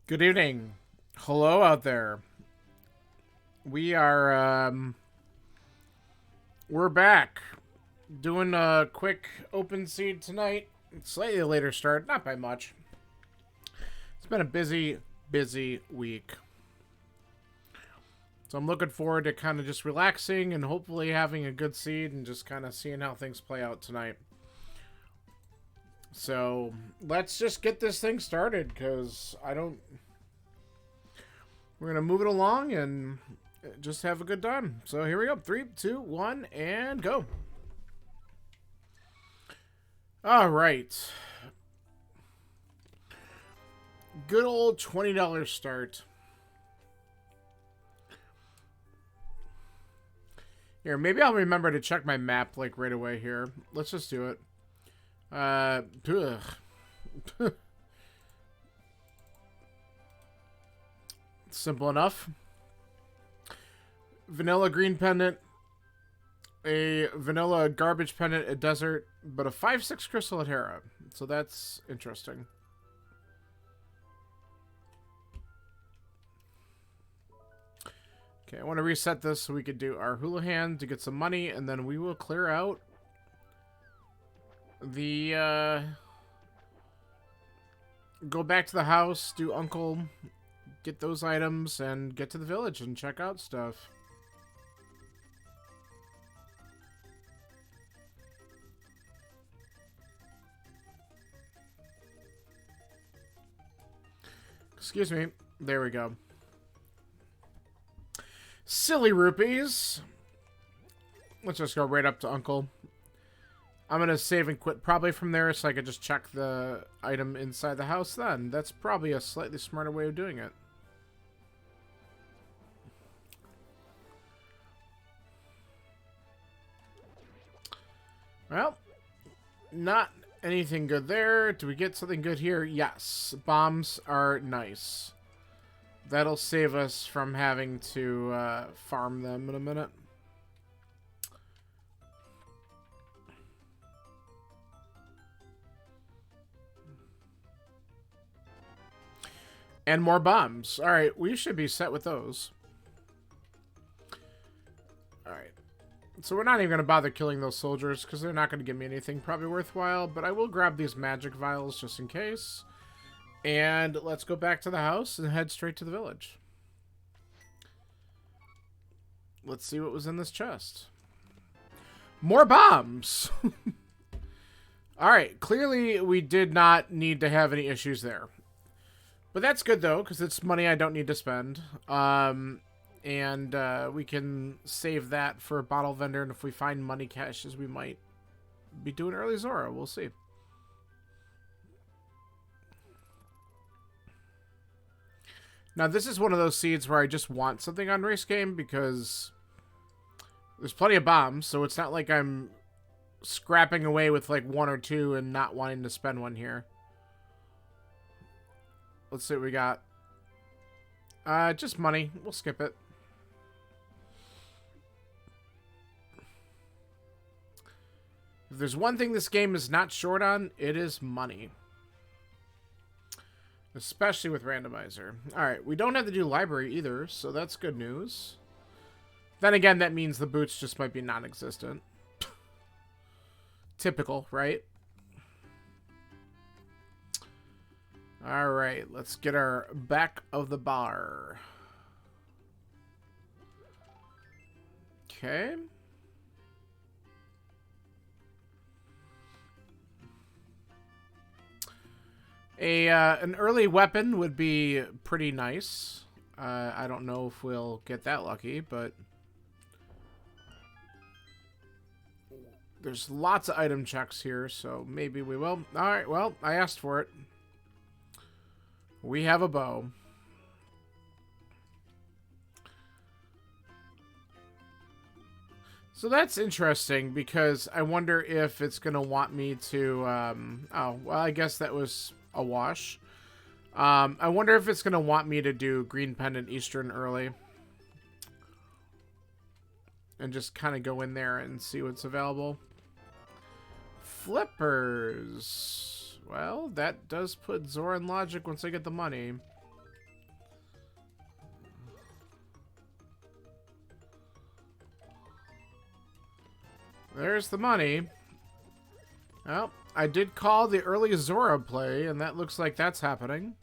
Good evening. Hello out there. We are we're back doing a quick open seed tonight. Slightly later start, not by much. It's been a busy week. So I'm looking forward to kind of just relaxing and hopefully having a good seed and just kind of seeing how things play out tonight. So let's just get this thing started because we're going to move it along and just have a good time. So here we go. 3, 2, 1, and go. All right. Good old $20 start. Here, maybe I'll remember to check my map like right away here. Let's just do it. Simple enough. Vanilla green pendant, a vanilla garbage pendant at desert, but a 5/6 crystal at Hera. So that's interesting. Okay, I want to reset this so we could do our Houlihan to get some money, and then we will clear out the, go back to the house, do Uncle, get those items, and get to the village and check out stuff. Excuse me. There we go. Silly rupees. Let's just go right up to Uncle. I'm going to save and quit probably from there so I could just check the item inside the house then. That's probably a slightly smarter way of doing it. Well, not anything good there. Do we get something good here? Yes. Bombs are nice. That'll save us from having to farm them in a minute. And more bombs. Alright, we should be set with those. Alright. So we're not even going to bother killing those soldiers because they're not going to give me anything probably worthwhile. But I will grab these magic vials just in case. And let's go back to the house and head straight to the village. Let's see what was in this chest. More bombs! Alright, clearly we did not need to have any issues there. But that's good, though, because it's money I don't need to spend. And we can save that for a bottle vendor, and if we find money caches, we might be doing early Zora. We'll see. Now, this is one of those seeds where I just want something on race game, because there's plenty of bombs, so it's not like I'm scrapping away with, like, 1 or 2 and not wanting to spend one here. Let's see what we got. Just money. We'll skip it. If there's one thing this game is not short on, it is money. Especially with randomizer. Alright, we don't have to do library either, so that's good news. Then again, that means the boots just might be non-existent. Typical, right? Alright, let's get our back of the bar. Okay. An early weapon would be pretty nice. I don't know if we'll get that lucky, but there's lots of item checks here, so maybe we will. Alright, well, I asked for it. We have a bow. So that's interesting because I wonder if it's going to want me to... oh, well, I guess that was a wash. I wonder if it's going to want me to do Green Pendant Eastern early. And just kind of go in there and see what's available. Flippers. Well, that does put Zora in logic once I get the money. There's the money. Well, I did call the early Zora play, and that looks like that's happening.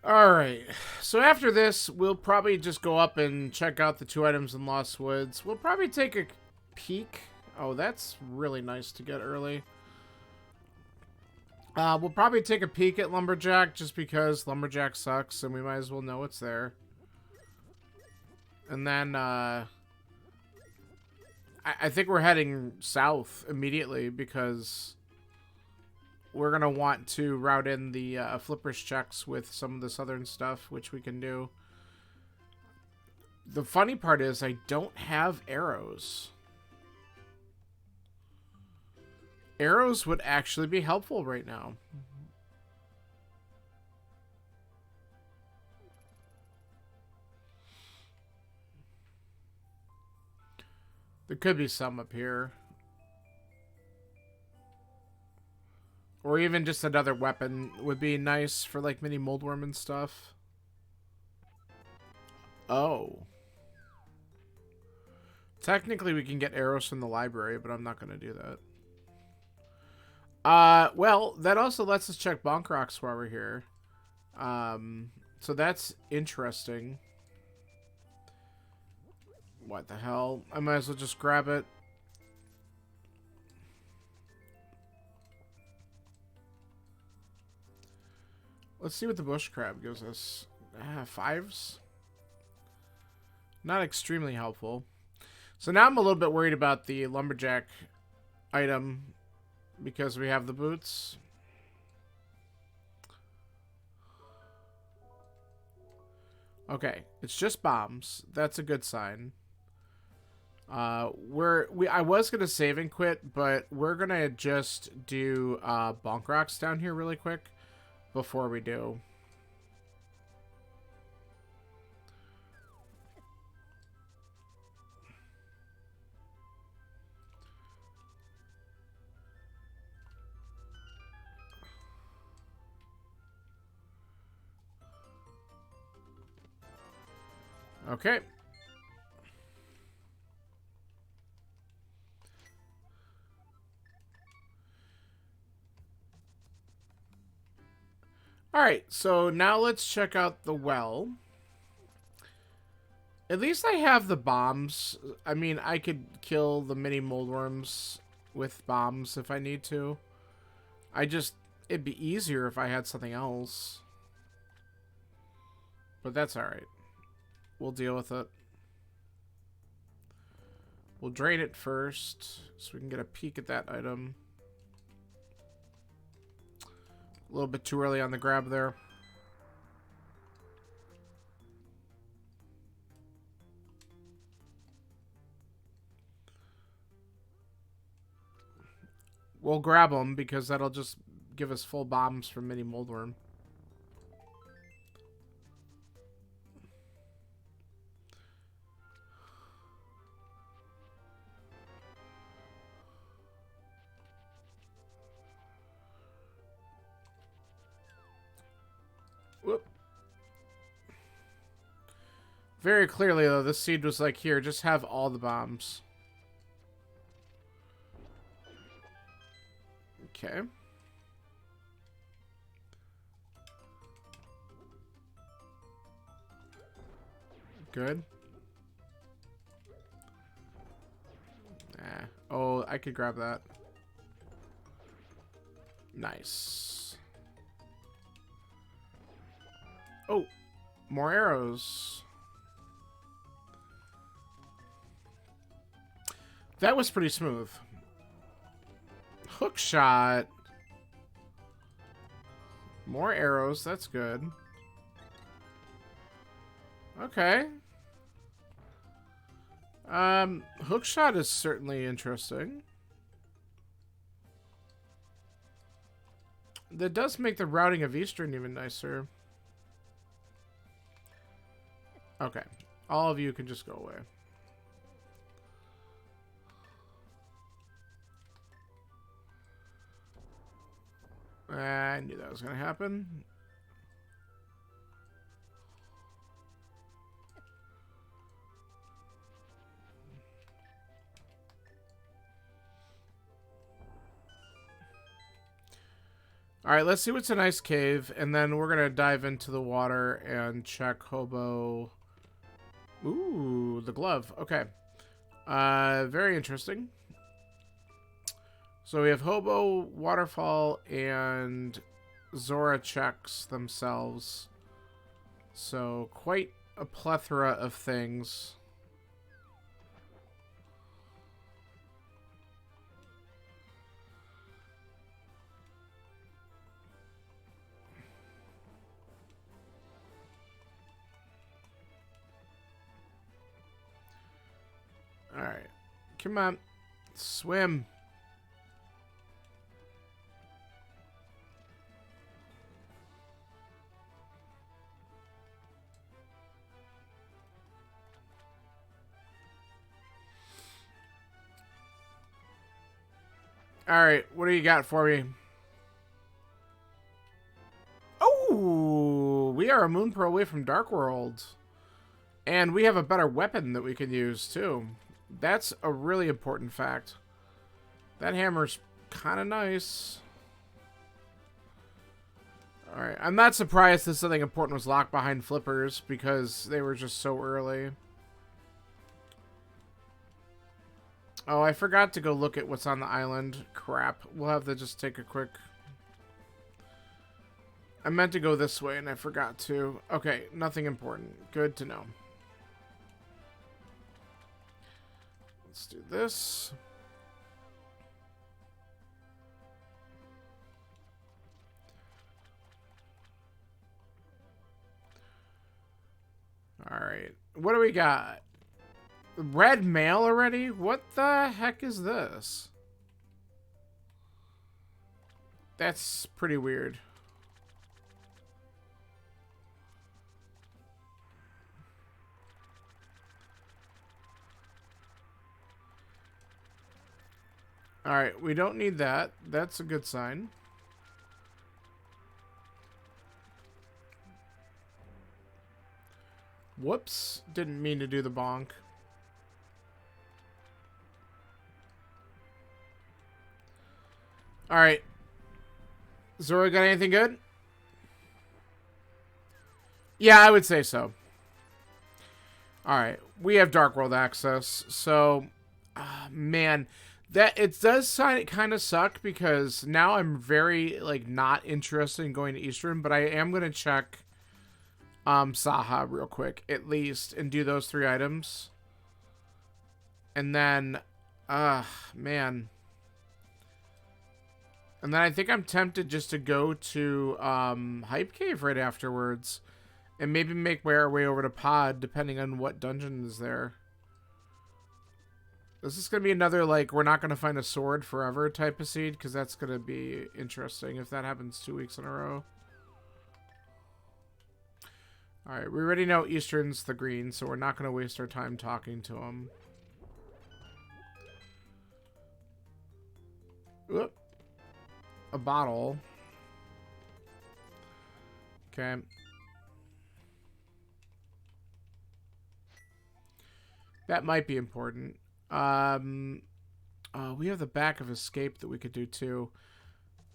Alright, so after this, we'll probably just go up and check out the 2 items in Lost Woods. We'll probably take a peek. Oh, that's really nice to get early. We'll probably take a peek at Lumberjack, just because Lumberjack sucks, and we might as well know it's there. And then, I think we're heading south immediately, because we're going to want to route in the flippers checks with some of the southern stuff, which we can do. The funny part is I don't have arrows. Arrows would actually be helpful right now. There could be some up here. Or even just another weapon would be nice for, like, mini moldworm and stuff. Oh. Technically, we can get arrows from the library, but I'm not going to do that. Well, that also lets us check bonk rocks while we're here. So that's interesting. What the hell? I might as well just grab it. Let's see what the bush crab gives us. 5s? Not extremely helpful. So now I'm a little bit worried about the lumberjack item because we have the boots. Okay, it's just bombs. That's a good sign. I was gonna save and quit, but we're gonna just do bonk rocks down here really quick before we do. Okay. Alright, so now let's check out the well. At least I have the bombs. I mean, I could kill the mini moldworms with bombs if I need to. It'd be easier if I had something else. But that's alright. We'll deal with it. We'll drain it first, so we can get a peek at that item. A little bit too early on the grab there. We'll grab them because that'll just give us full bombs from mini moldworm. Whoop. Very clearly, though, this seed was like, here, just have all the bombs. Okay. Good. Oh, I could grab that. Nice. Oh, more arrows. That was pretty smooth. Hook shot. More arrows. That's good. Okay. Hook shot is certainly interesting. That does make the routing of Eastern even nicer. Okay. All of you can just go away. I knew that was going to happen. Alright, let's see what's an ice cave, and then we're going to dive into the water and check Hobo. Ooh, the glove. Okay. Very interesting. So we have Hobo, Waterfall, and Zora checks themselves. So quite a plethora of things. Alright. Come on. Swim. Alright, what do you got for me? Oh, we are a moon pearl away from Dark World. And we have a better weapon that we can use, too. That's a really important fact. That hammer's kind of nice. Alright, I'm not surprised that something important was locked behind flippers, because they were just so early. Oh, I forgot to go look at what's on the island. Crap. We'll have to just take a quick... I meant to go this way, and I forgot to. Okay, nothing important. Good to know. Let's do this. Alright. What do we got? Red mail already? What the heck is this? That's pretty weird. Alright, we don't need that. That's a good sign. Whoops. Didn't mean to do the bonk. Alright. Zora got anything good? Yeah, I would say so. Alright. We have Dark World access. So, man, that it does kind of suck because now I'm very, like, not interested in going to Eastern, but I am going to check Saha real quick, at least, and do those 3 items. And then, man. And then I think I'm tempted just to go to Hype Cave right afterwards. And maybe make our way over to Pod, depending on what dungeon is there. This is going to be another, like, we're not going to find a sword forever type of seed, because that's going to be interesting if that happens 2 weeks in a row. Alright, we already know Eastern's the green, so we're not going to waste our time talking to him. Oop. A bottle. Okay. That might be important. We have the back of Escape that we could do too.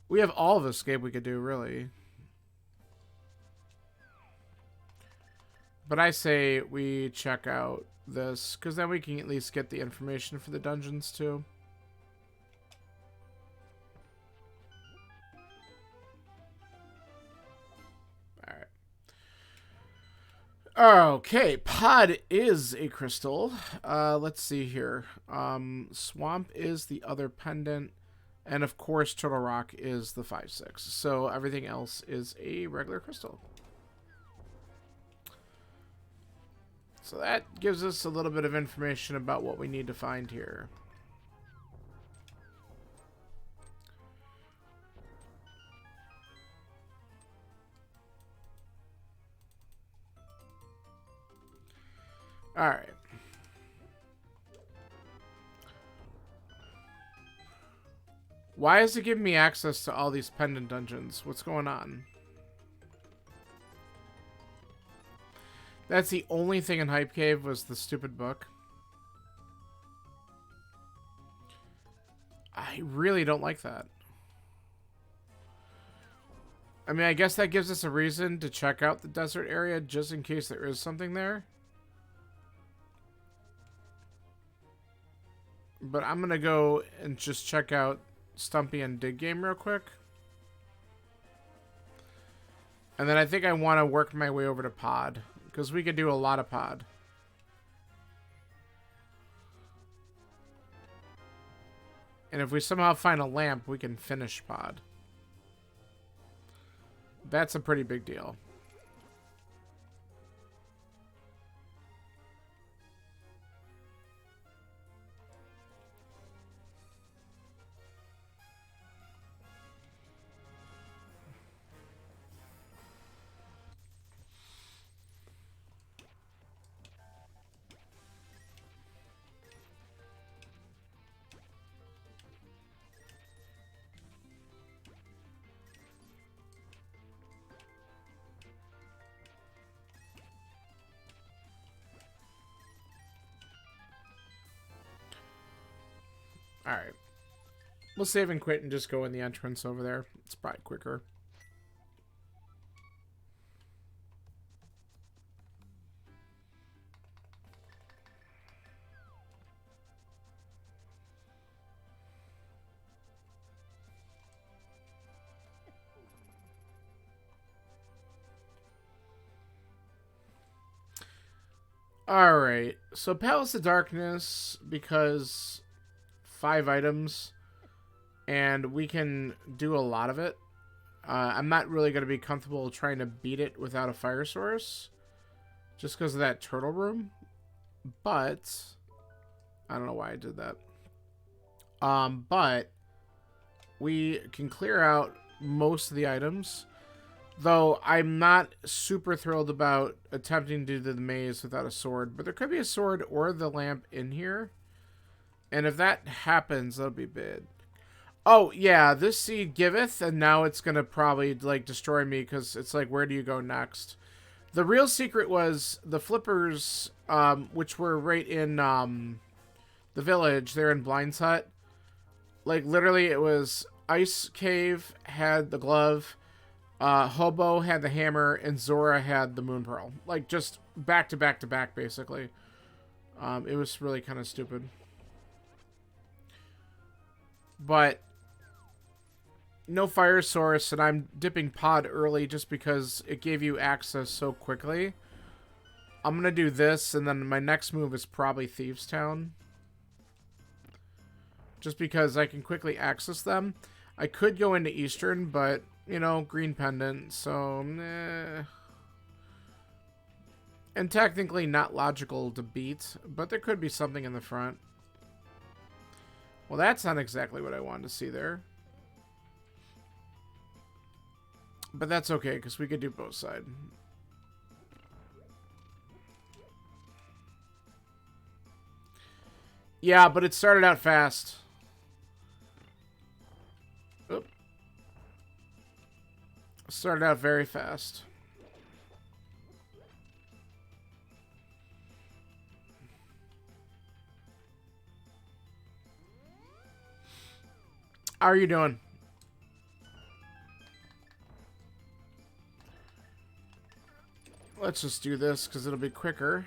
We have all of Escape we could do, really. But I say we check out this, because then we can at least get the information for the dungeons too. Okay, Pod is a crystal. Let's see here. Swamp is the other pendant. And of course, Turtle Rock is the 5/6. So everything else is a regular crystal. So that gives us a little bit of information about what we need to find here. Alright. Why is it giving me access to all these pendant dungeons? What's going on? That's the only thing in Hype Cave was the stupid book. I really don't like that. I mean, I guess that gives us a reason to check out the desert area just in case there is something there. But I'm going to go and just check out Stumpy and Dig Game real quick. And then I think I want to work my way over to Pod, because we could do a lot of Pod. And if we somehow find a lamp, we can finish Pod. That's a pretty big deal. Alright. We'll save and quit and just go in the entrance over there. It's probably quicker. Alright. So Palace of Darkness, because 5 items, and we can do a lot of it. I'm not really going to be comfortable trying to beat it without a fire source, just because of that turtle room. But I don't know why I did that. But we can clear out most of the items, though I'm not super thrilled about attempting to do the maze without a sword. But there could be a sword or the lamp in here. And if that happens, that'll be bad. Oh, yeah, this seed giveth, and now it's going to probably, like, destroy me, because it's like, where do you go next? The real secret was the flippers, which were right in the village. They're in Blind's hut. Like, literally, it was Ice Cave had the glove, Hobo had the hammer, and Zora had the moon pearl. Like, just back to back to back, basically. It was really kind of stupid. But no fire source, and I'm dipping Pod early just because it gave you access so quickly. I'm going to do this, and then my next move is probably Thieves Town. Just because I can quickly access them. I could go into Eastern, but, you know, green pendant, so, eh. And technically not logical to beat, but there could be something in the front. Well, that's not exactly what I wanted to see there. But that's okay, because we could do both sides. Yeah, but it started out fast. Oop. Started out very fast. How are you doing? Let's just do this because it'll be quicker.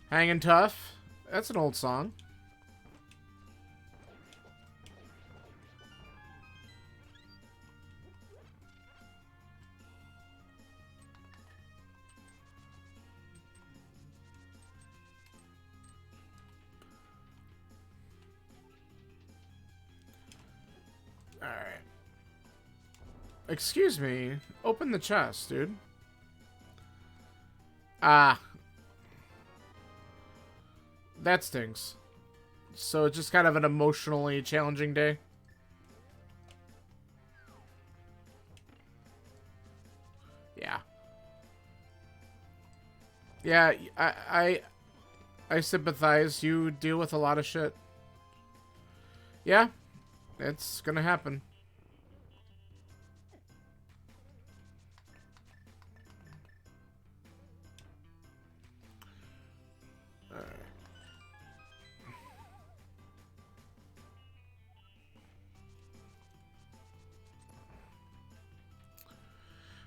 Hanging Tough. That's an old song. Alright. Excuse me. Open the chest, dude. Ah. That stinks. So it's just kind of an emotionally challenging day. Yeah. Yeah, I sympathize. You deal with a lot of shit. Yeah, it's gonna happen.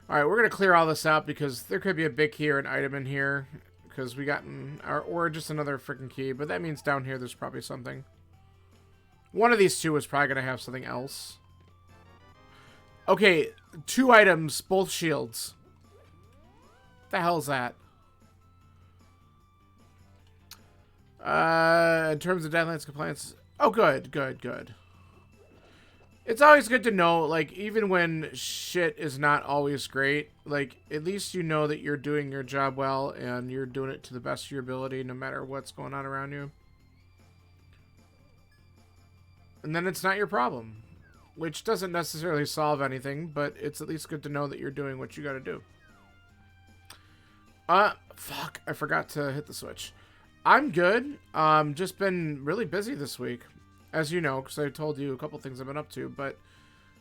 Alright, we're going to clear all this out because there could be a big key or an item in here. Because we got, or just another freaking key. But that means down here there's probably something. One of these two is probably going to have something else. Okay, 2 items, both shields. What the hell is that? In terms of Deadlands compliance. Oh, good, good, good. It's always good to know, like, even when shit is not always great, like, at least you know that you're doing your job well and you're doing it to the best of your ability no matter what's going on around you. And then it's not your problem, which doesn't necessarily solve anything, but it's at least good to know that you're doing what you gotta do. Fuck, I forgot to hit the switch. I'm good. Just been really busy this week. As you know, because I told you a couple things I've been up to. But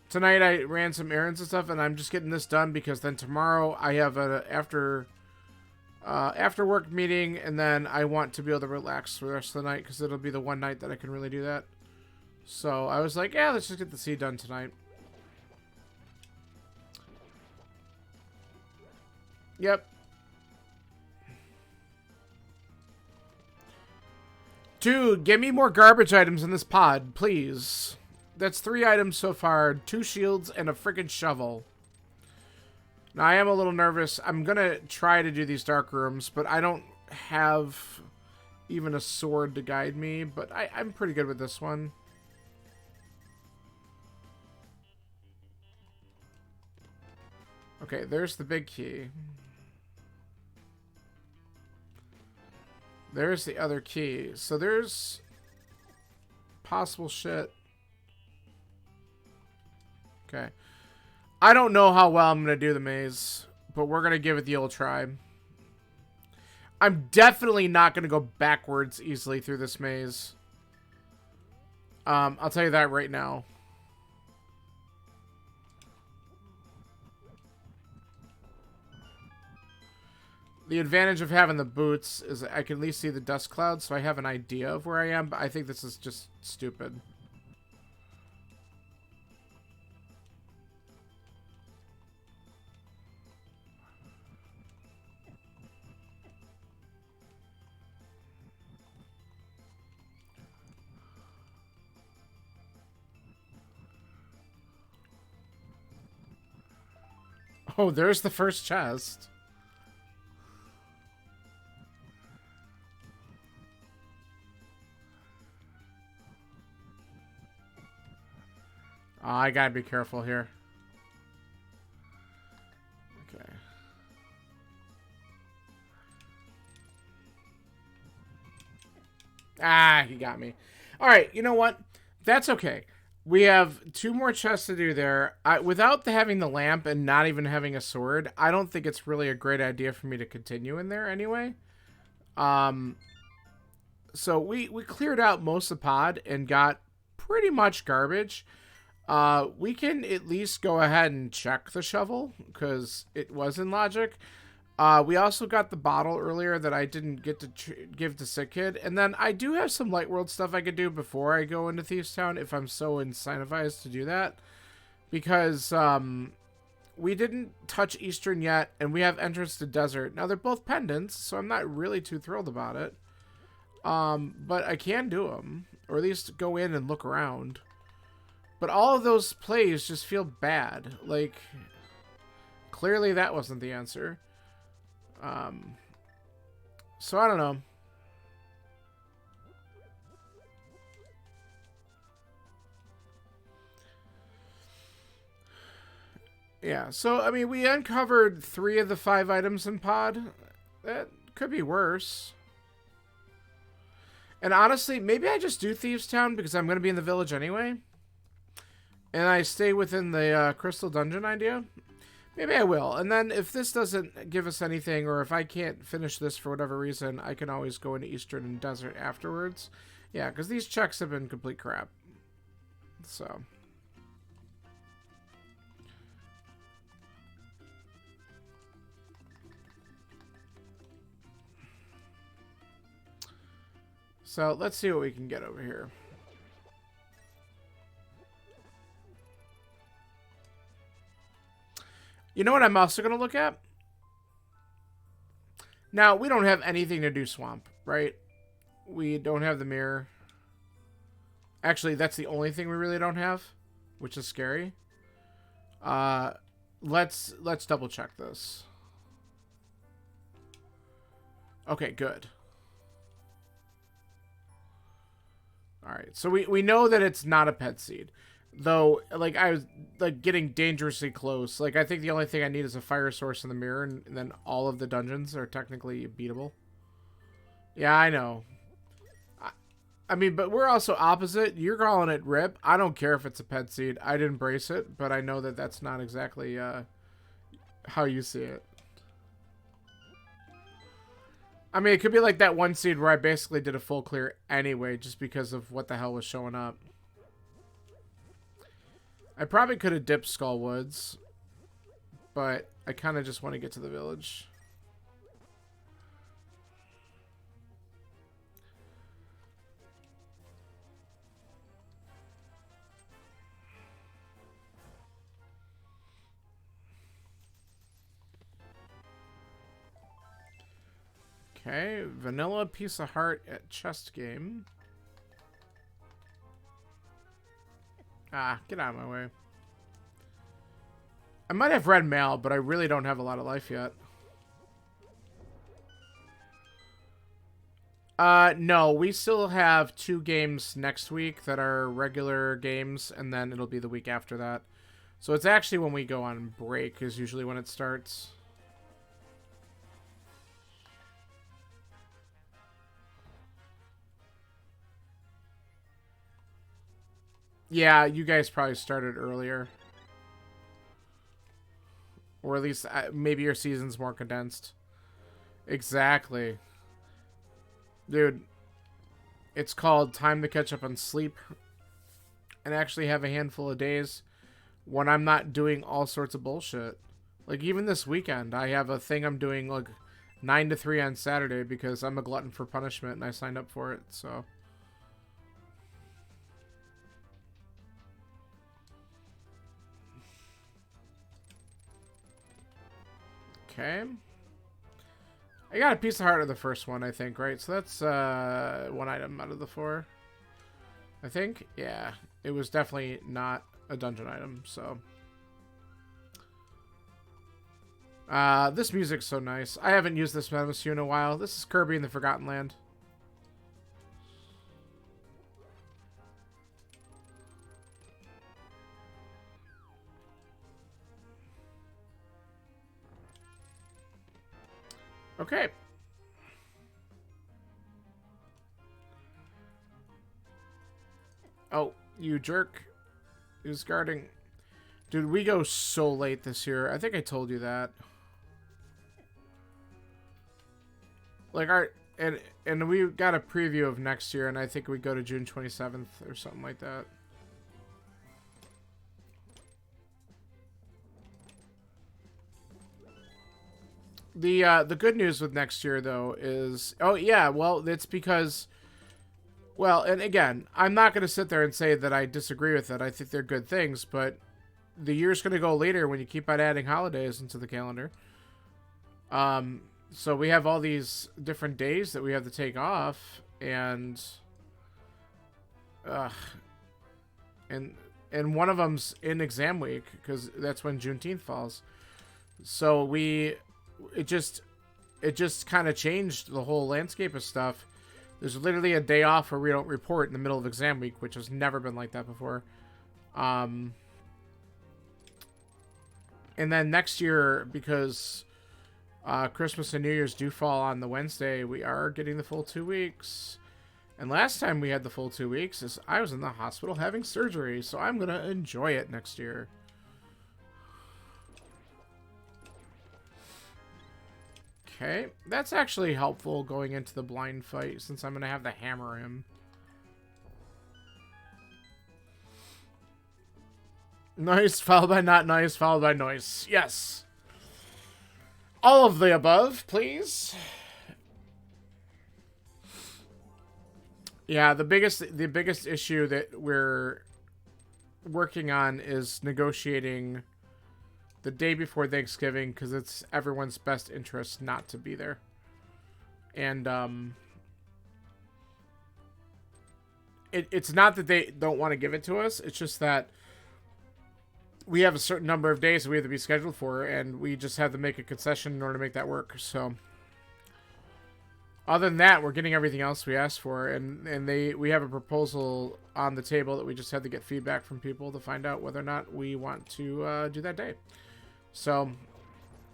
tonight I ran some errands and stuff, and I'm just getting this done because then tomorrow I have a after work meeting, and then I want to be able to relax for the rest of the night because it'll be the one night that I can really do that. So I was like, yeah, let's just get the seed done tonight. Yep. Dude, give me more garbage items in this pod, please. That's 3 items so far. 2 shields and a freaking shovel. Now, I am a little nervous. I'm going to try to do these dark rooms, but I don't have even a sword to guide me. But I'm pretty good with this one. Okay, there's the big key. There's the other key. So there's possible shit. Okay. I don't know how well I'm going to do the maze, but we're going to give it the old try. I'm definitely not going to go backwards easily through this maze. I'll tell you that right now. The advantage of having the boots is I can at least see the dust clouds, so I have an idea of where I am, but I think this is just stupid. Oh, there's the first chest. Oh, I gotta be careful here. Okay. Ah, he got me. Alright, you know what? That's okay. We have 2 more chests to do there. Without having the lamp and not even having a sword, I don't think it's really a great idea for me to continue in there anyway. So we cleared out most of the pod and got pretty much garbage. We can at least go ahead and check the shovel because it was in logic. We also got the bottle earlier that I didn't get to give to Sick Kid. And then I do have some Light World stuff I could do before I go into Thieves Town if I'm so incentivized to do that. Because we didn't touch Eastern yet, and we have entrance to Desert. Now, they're both pendants, so I'm not really too thrilled about it. But I can do them, or at least go in and look around. But all of those plays just feel bad. Like, clearly that wasn't the answer. So I don't know. Yeah, so, I mean, we uncovered 3 of the 5 items in pod. That could be worse. And honestly, maybe I just do Thieves Town because I'm going to be in the village anyway. And I stay within the Crystal Dungeon idea. Maybe I will. And then if this doesn't give us anything, or if I can't finish this for whatever reason, I can always go into Eastern and Desert afterwards. Yeah, because these checks have been complete crap. So let's see what we can get over here. You know what I'm also going to look at? Now, we don't have anything to do swamp, right? We don't have the mirror. Actually, that's the only thing we really don't have, which is scary. Let's double check this. Okay, good. All right, so we know that it's not a pet seed. Though, like, I was, like, getting dangerously close. Like, I think the only thing I need is a fire source in the mirror, and then all of the dungeons are technically beatable. Yeah, I know. I mean, but we're also opposite. You're calling it RIP. I don't care if it's a pet seed. I'd embrace it, but I know that that's not exactly how you see it. I mean, it could be like that one seed where I basically did a full clear anyway, just because of what the hell was showing up. I probably could have dipped Skull Woods, but I kind of just want to get to the village. Okay, vanilla piece of heart at chest game. Ah, get out of my way. I might have red mail, but I really don't have a lot of life yet. No, we still have 2 games next week that are regular games, and then it'll be the week after that. So it's actually when we go on break is usually when it starts. Yeah, you guys probably started earlier. Or at least maybe your season's more condensed. Exactly. Dude, it's called time to catch up on sleep and actually have a handful of days when I'm not doing all sorts of bullshit. Like, even this weekend, I have a thing I'm doing, like, 9 to 3 on Saturday because I'm a glutton for punishment and I signed up for it, so... Okay. I got a piece of heart of the first one, I think, right? So that's 1 item out of the 4. I think? Yeah. It was definitely not a dungeon item, so... this music's so nice. I haven't used this Metamsu in a while. This is Kirby in the Forgotten Land. Okay. Oh, you jerk. Who's guarding? Dude, we go so late this year. I think I told you that. Like, and we got a preview of next year, and I think we go to June 27th or something like that. The good news with next year, though, is... Oh, yeah, well, it's because... Well, and again, I'm not going to sit there and say that I disagree with it. I think they're good things, but the year's going to go later when you keep on adding holidays into the calendar. So we have all these different days that we have to take off, and... and one of them's in exam week, because that's when Juneteenth falls. So it just kind of changed the whole landscape of stuff. There's literally a day off where we don't report in the middle of exam week, which has never been like that before. And then next year, because Christmas and New Year's do fall on the Wednesday, we are getting the full 2 weeks. And last time we had the full 2 weeks, is I was in the hospital having surgery, so I'm going to enjoy it next year. Okay, that's actually helpful going into the blind fight, since I'm going to have to hammer him. Nice, followed by not nice, followed by noise. Yes. All of the above, please. Yeah, the biggest issue that we're working on is negotiating the day before Thanksgiving, because it's everyone's best interest not to be there. And it's not that they don't want to give it to us, it's just that we have a certain number of days that we have to be scheduled for, and we just have to make a concession in order to make that work. So other than that, we're getting everything else we asked for, and we have a proposal on the table that we just had to get feedback from people to find out whether or not we want to do that day. So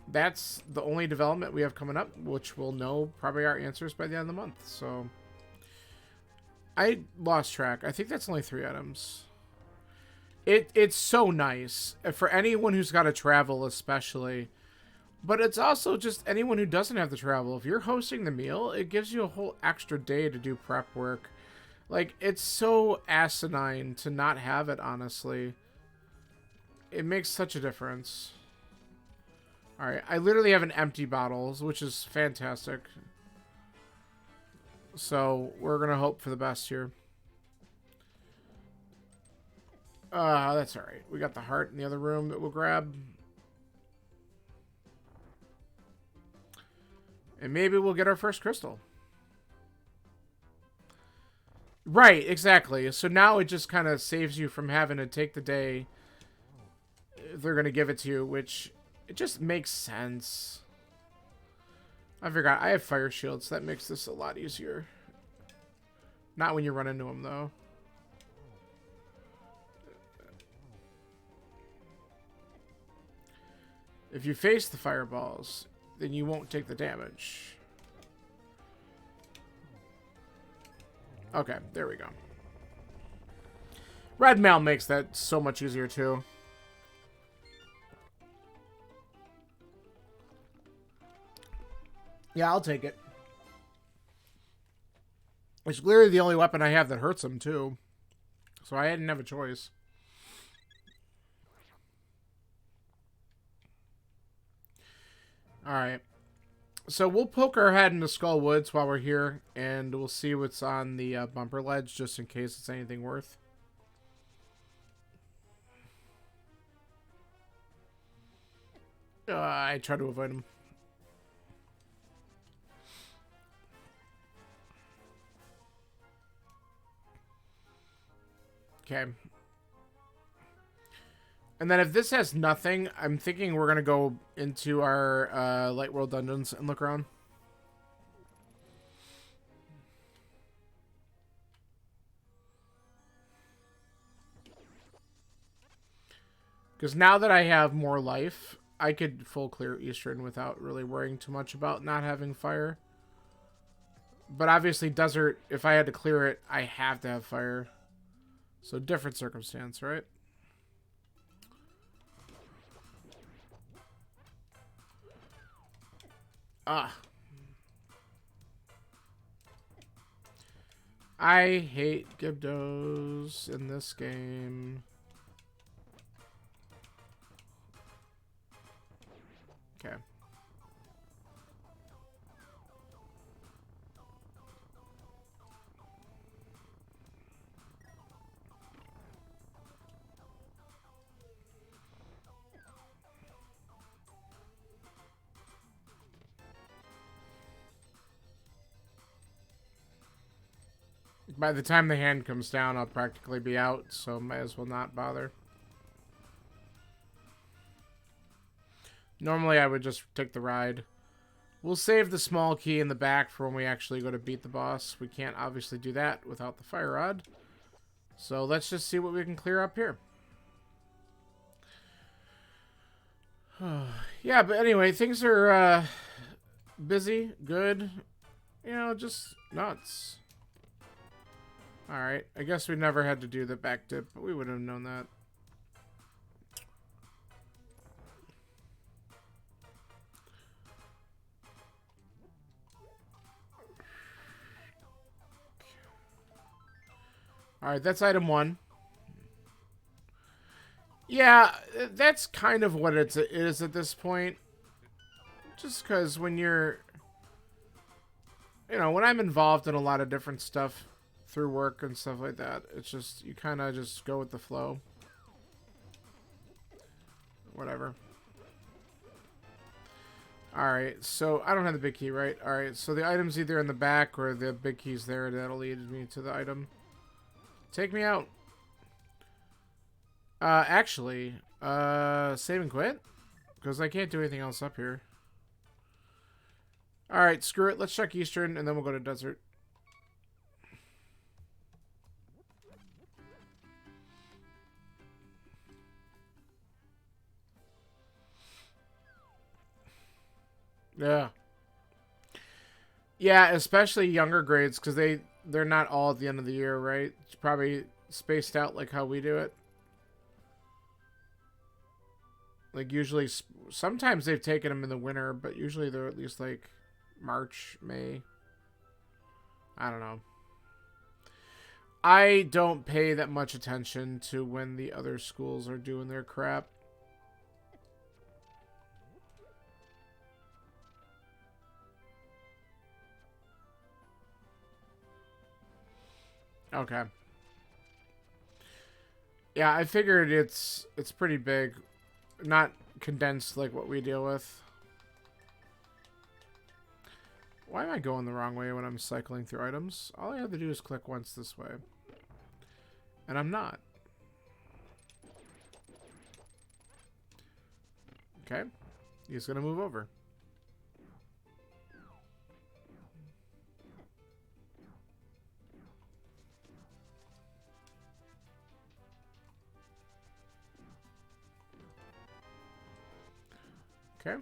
that's the only development we have coming up, which we'll know probably our answers by the end of the month. So I lost track. I think that's only 3 items. It's so nice for anyone who's got to travel, especially. But it's also just anyone who doesn't have to travel. If you're hosting the meal, it gives you a whole extra day to do prep work. Like, it's so asinine to not have it, honestly. It makes such a difference. Alright, I literally have an empty bottles, which is fantastic. So, we're going to hope for the best here. That's alright. We got the heart in the other room that we'll grab. And maybe we'll get our first crystal. Right, exactly. So now it just kind of saves you from having to take the day if they're going to give it to you, which it just makes sense. I forgot. I have fire shields. So that makes this a lot easier. Not when you run into them, though. If you face the fireballs, then you won't take the damage. Okay, there we go. Red mail makes that so much easier, too. Yeah, I'll take it. It's literally the only weapon I have that hurts him, too. So I didn't have a choice. Alright. So we'll poke our head into Skull Woods while we're here, and we'll see what's on the bumper ledge, just in case it's anything worth. I try to avoid him. Okay. And then if this has nothing, I'm thinking we're going to go into our Light World dungeons and look around. Because now that I have more life, I could full clear Eastern without really worrying too much about not having fire. But obviously desert, if I had to clear it, I have to have fire. So different circumstance, right? Ah. I hate Gibdos in this game. Okay. By the time the hand comes down, I'll practically be out, so might as well not bother. Normally, I would just take the ride. We'll save the small key in the back for when we actually go to beat the boss. We can't obviously do that without the fire rod. So let's just see what we can clear up here. Yeah, but anyway, things are busy, good. You know, just nuts. Alright, I guess we never had to do the back dip, but we would have known that. Alright, that's item 1. Yeah, Yeah, that's kind of what it is at this point. Just because when you're, when I'm involved in a lot of different stuff through work and stuff like that, it's just, you kind of just go with the flow. Whatever. Alright, so I don't have the big key, right? Alright, so the item's either in the back or the big key's there. That'll lead me to the item. Take me out. Actually, save and quit? Because I can't do anything else up here. Alright, screw it. Let's check Eastern, and then we'll go to Desert. Yeah. Yeah, especially younger grades, because they're not all at the end of the year, right? It's probably spaced out like how we do it. Like, usually, sometimes they've taken them in the winter, but usually they're at least, like, March, May. I don't know. I don't pay that much attention to when the other schools are doing their crap. Okay. Yeah, I figured it's pretty big. Not condensed like what we deal with. Why am I going the wrong way when I'm cycling through items? All I have to do is click once this way. And I'm not. Okay. He's going to move over. Okay.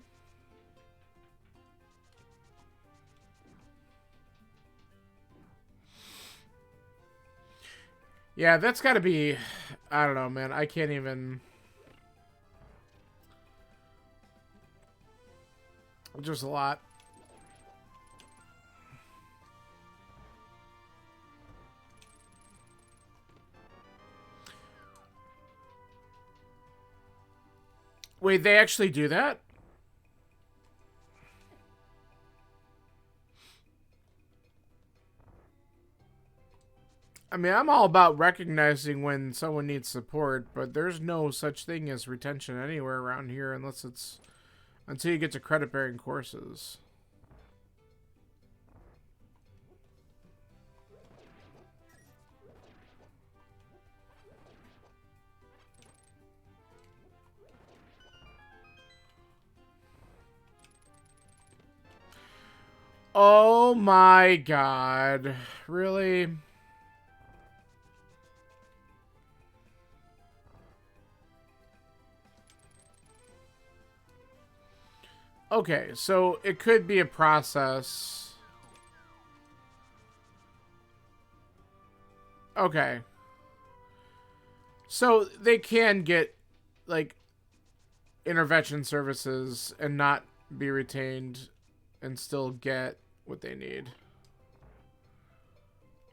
Yeah, that's got to be... I don't know, man. I can't even... Just a lot. Wait, they actually do that? I mean, I'm all about recognizing when someone needs support, but there's no such thing as retention anywhere around here unless it's... Until you get to credit-bearing courses. Oh my god. Really? Okay, so it could be a process. Okay. So they can get, like, intervention services and not be retained and still get what they need.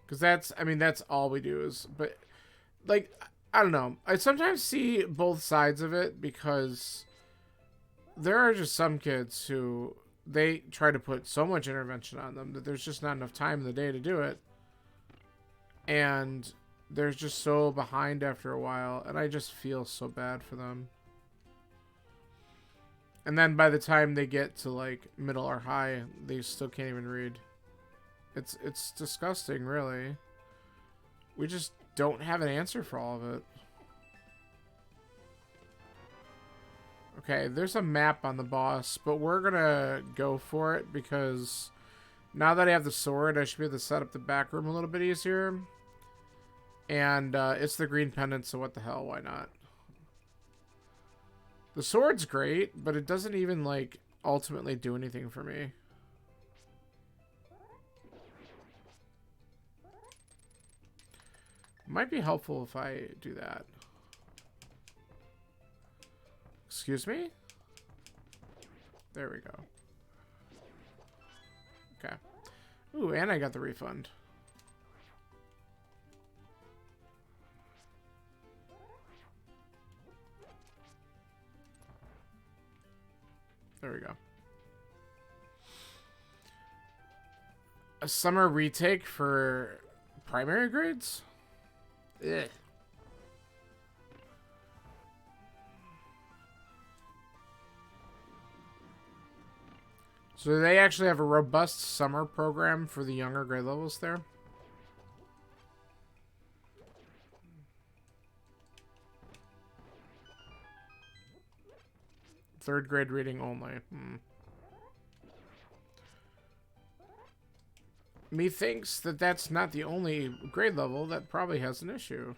Because that's, I mean, that's all we do is, but, like, I don't know. I sometimes see both sides of it because there are just some kids who they try to put so much intervention on them that there's just not enough time in the day to do it. And they're just so behind after a while, and I just feel so bad for them. And then by the time they get to, like, middle or high, they still can't even read. It's disgusting, really. We just don't have an answer for all of it. Okay, there's a map on the boss, but we're gonna go for it because now that I have the sword, I should be able to set up the back room a little bit easier. And it's the green pendant, so what the hell, why not? The sword's great, but it doesn't even, like, ultimately do anything for me. Might be helpful if I do that. Excuse me? There we go. Okay. Ooh, and I got the refund. There we go. A summer retake for primary grades? Ugh. So they actually have a robust summer program for the younger grade levels there? Third grade reading only. Methinks that that's not the only grade level that probably has an issue.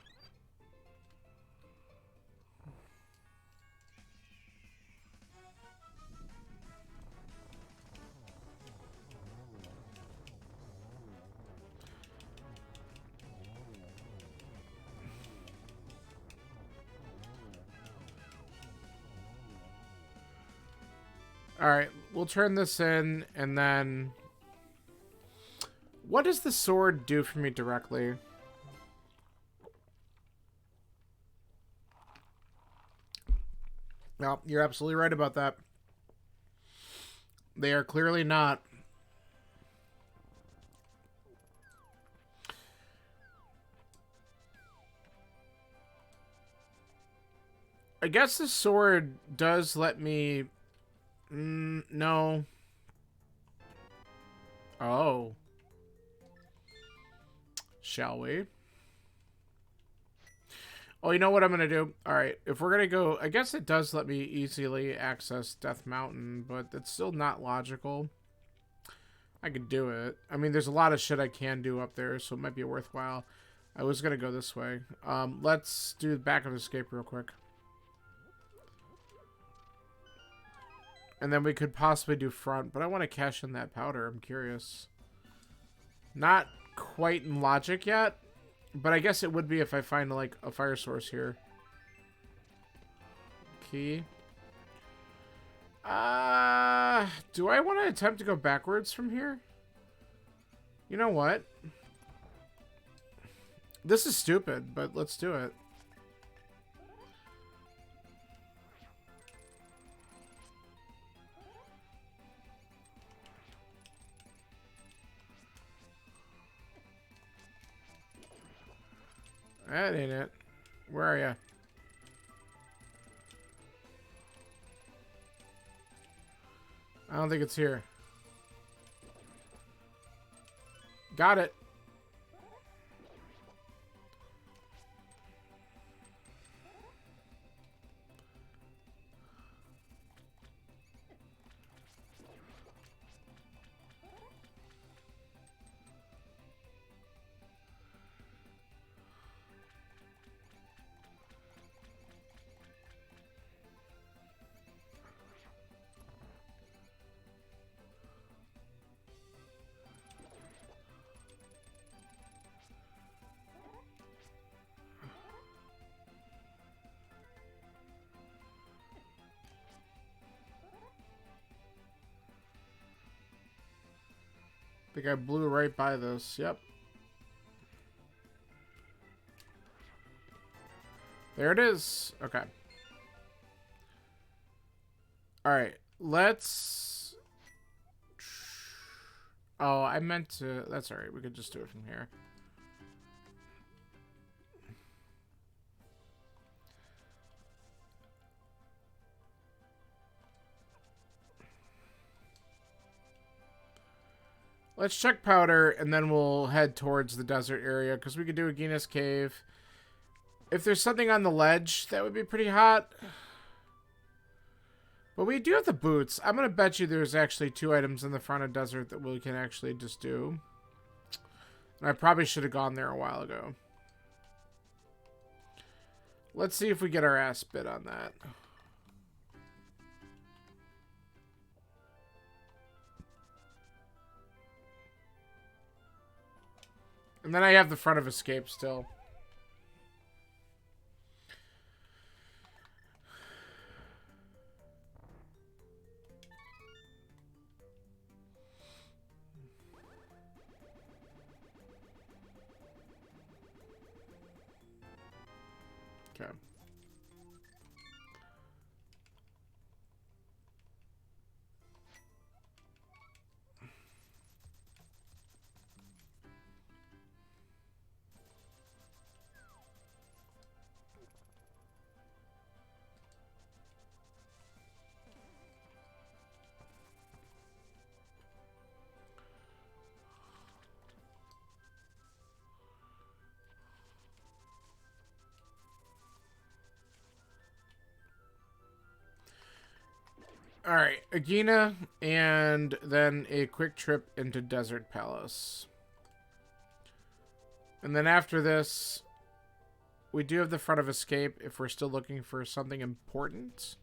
Alright, we'll turn this in, and then... What does the sword do for me directly? Well, you're absolutely right about that. They are clearly not. I guess the sword does let me... no. Oh. Shall we? Oh, you know what I'm going to do? Alright, if we're going to go... I guess it does let me easily access Death Mountain, but it's still not logical. I could do it. I mean, there's a lot of shit I can do up there, so it might be worthwhile. I was going to go this way. Let's do the back of escape real quick. And then we could possibly do front, but I want to cash in that powder. I'm curious. Not quite in logic yet, but I guess it would be if I find, like, a fire source here. Key. Do I want to attempt to go backwards from here? You know what? This is stupid, but let's do it. That ain't it. Where are you? I don't think it's here. Got it. I think I blew right by this. Yep. There it is. Okay. Alright. Let's... Oh, I meant to... That's alright. We could just do it from here. Let's check powder, and then we'll head towards the desert area, because we could do a Guinness Cave. If there's something on the ledge, that would be pretty hot. But we do have the boots. I'm going to bet you there's actually 2 items in the front of desert that we can actually just do. And I probably should have gone there a while ago. Let's see if we get our ass bit on that. And then I have the front of escape still. Okay. Alright, Agina, and then a quick trip into Desert Palace. And then after this, we do have the Front of Escape if we're still looking for something important.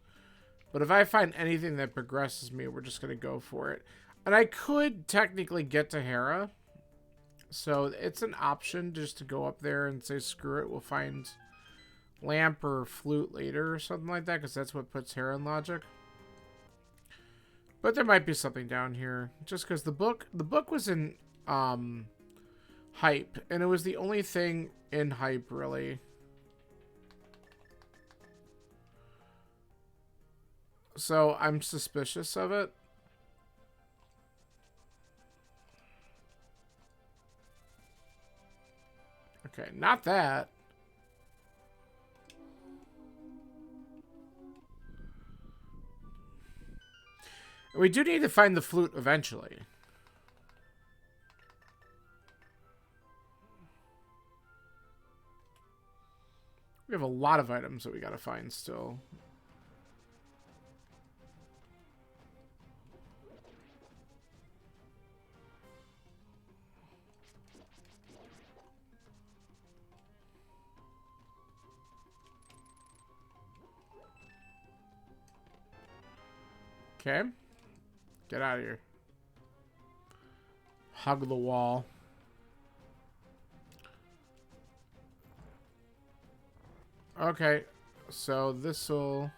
But if I find anything that progresses me, we're just going to go for it. And I could technically get to Hera. So it's an option just to go up there and say, screw it, we'll find Lamp or Flute later or something like that, because that's what puts Hera in logic. But there might be something down here, just because the book was in Hype, and it was the only thing in Hype, really. So I'm suspicious of it. Okay, not that. We do need to find the flute eventually. We have a lot of items that we gotta find still. Okay. Get out of here. Hug the wall. Okay. So this'll...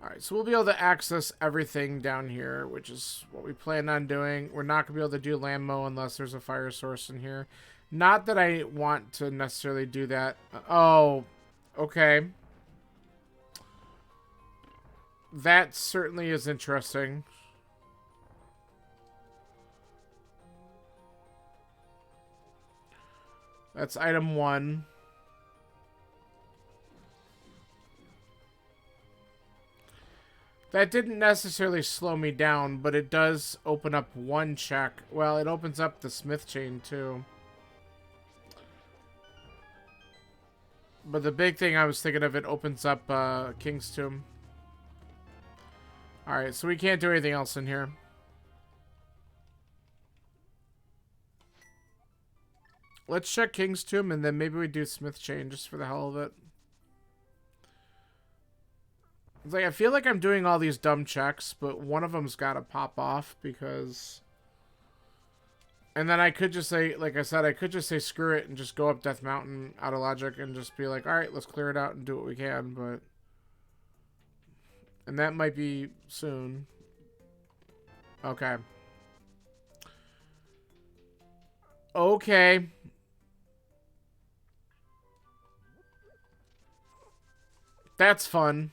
Alright, so we'll be able to access everything down here, which is what we plan on doing. We're not going to be able to do land mow unless there's a fire source in here. Not that I want to necessarily do that. Oh, okay. That certainly is interesting. That's item 1. That didn't necessarily slow me down, but it does open up one check. Well, it opens up the smith chain too. But the big thing I was thinking of, it opens up King's Tomb. Alright, so we can't do anything else in here. Let's check King's Tomb, and then maybe we do Smith Chain just for the hell of it. It's like, I feel like I'm doing all these dumb checks, but one of them's got to pop off because... And then I could just say, like I said, I could just say screw it and just go up Death Mountain out of logic and just be like, alright, let's clear it out and do what we can, but... And that might be soon. Okay. Okay. That's fun.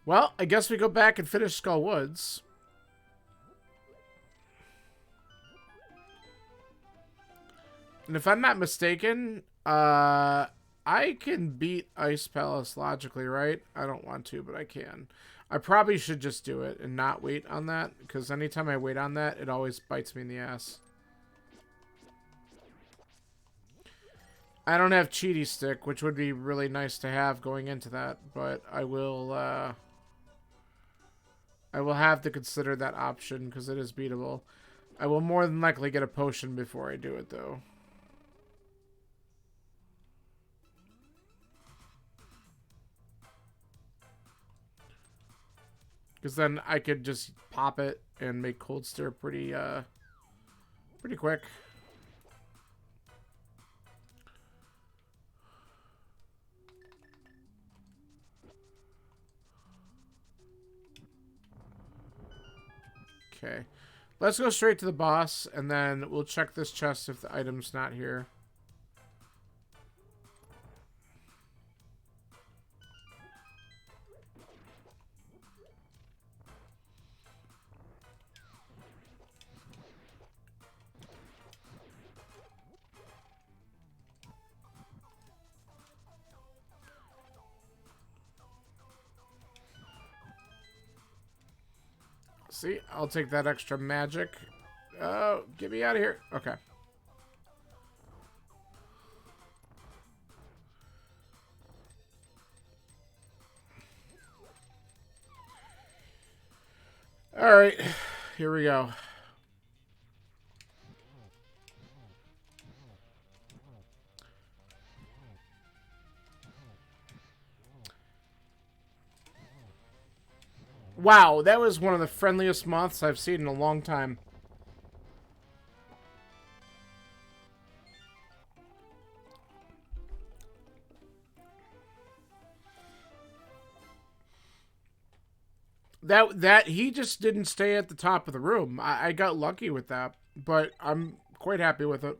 Well, I guess we go back and finish Skull Woods. And if I'm not mistaken, I can beat Ice Palace logically, right? I don't want to, but I can. I probably should just do it and not wait on that, because anytime I wait on that, it always bites me in the ass. I don't have Cheaty Stick, which would be really nice to have going into that, but I will have to consider that option because it is beatable. I will more than likely get a potion before I do it, though. Because then I could just pop it and make Cold Stare pretty quick. Okay. Let's go straight to the boss, and then we'll check this chest if the item's not here. See, I'll take that extra magic. Oh, get me out of here. Okay. All right, here we go. Wow, that was one of the friendliest moths I've seen in a long time. That he just didn't stay at the top of the room. I got lucky with that, but I'm quite happy with it.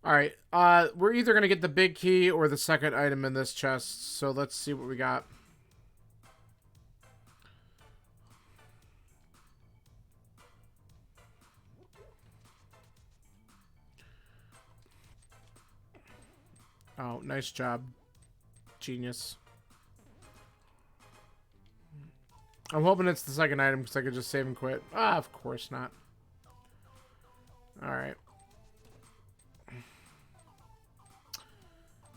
Alright, we're either going to get the big key or the second item in this chest, so let's see what we got. Oh, nice job. Genius. I'm hoping it's the second item because I could just save and quit. Ah, of course not. Alright.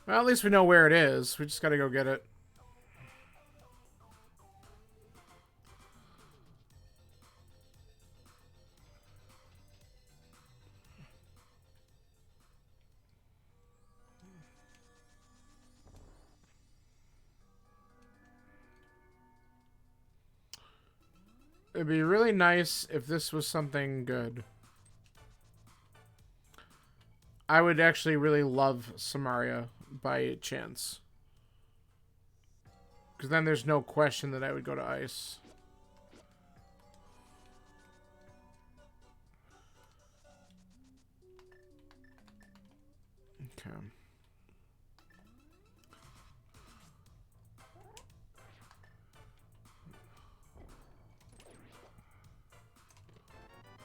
Well, at least we know where it is. We just gotta go get it. It'd be really nice if this was something good. I would actually really love Samaria by chance. Because then there's no question that I would go to ice. Okay.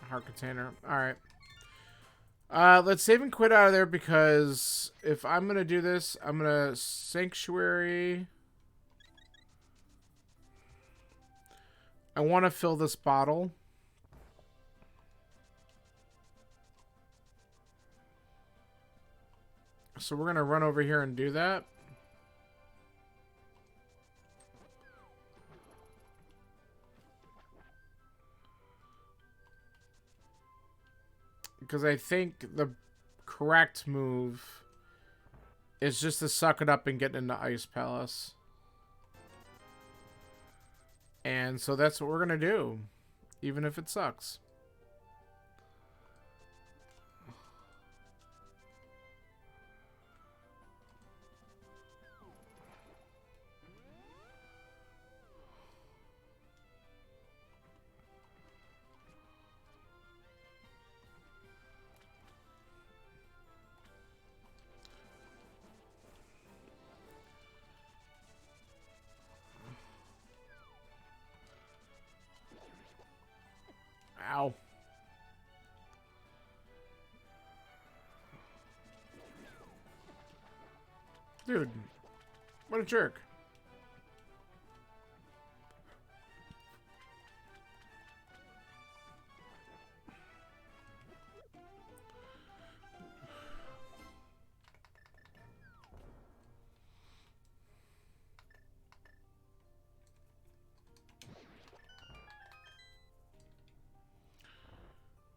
Heart container. Alright. Let's save and quit out of there because if I'm going to do this, I'm going to Sanctuary. I want to fill this bottle. So we're going to run over here and do that. Because I think the correct move is just to suck it up and get into Ice Palace. And so that's what we're going to do. Even if it sucks. Ow. Dude, what a jerk.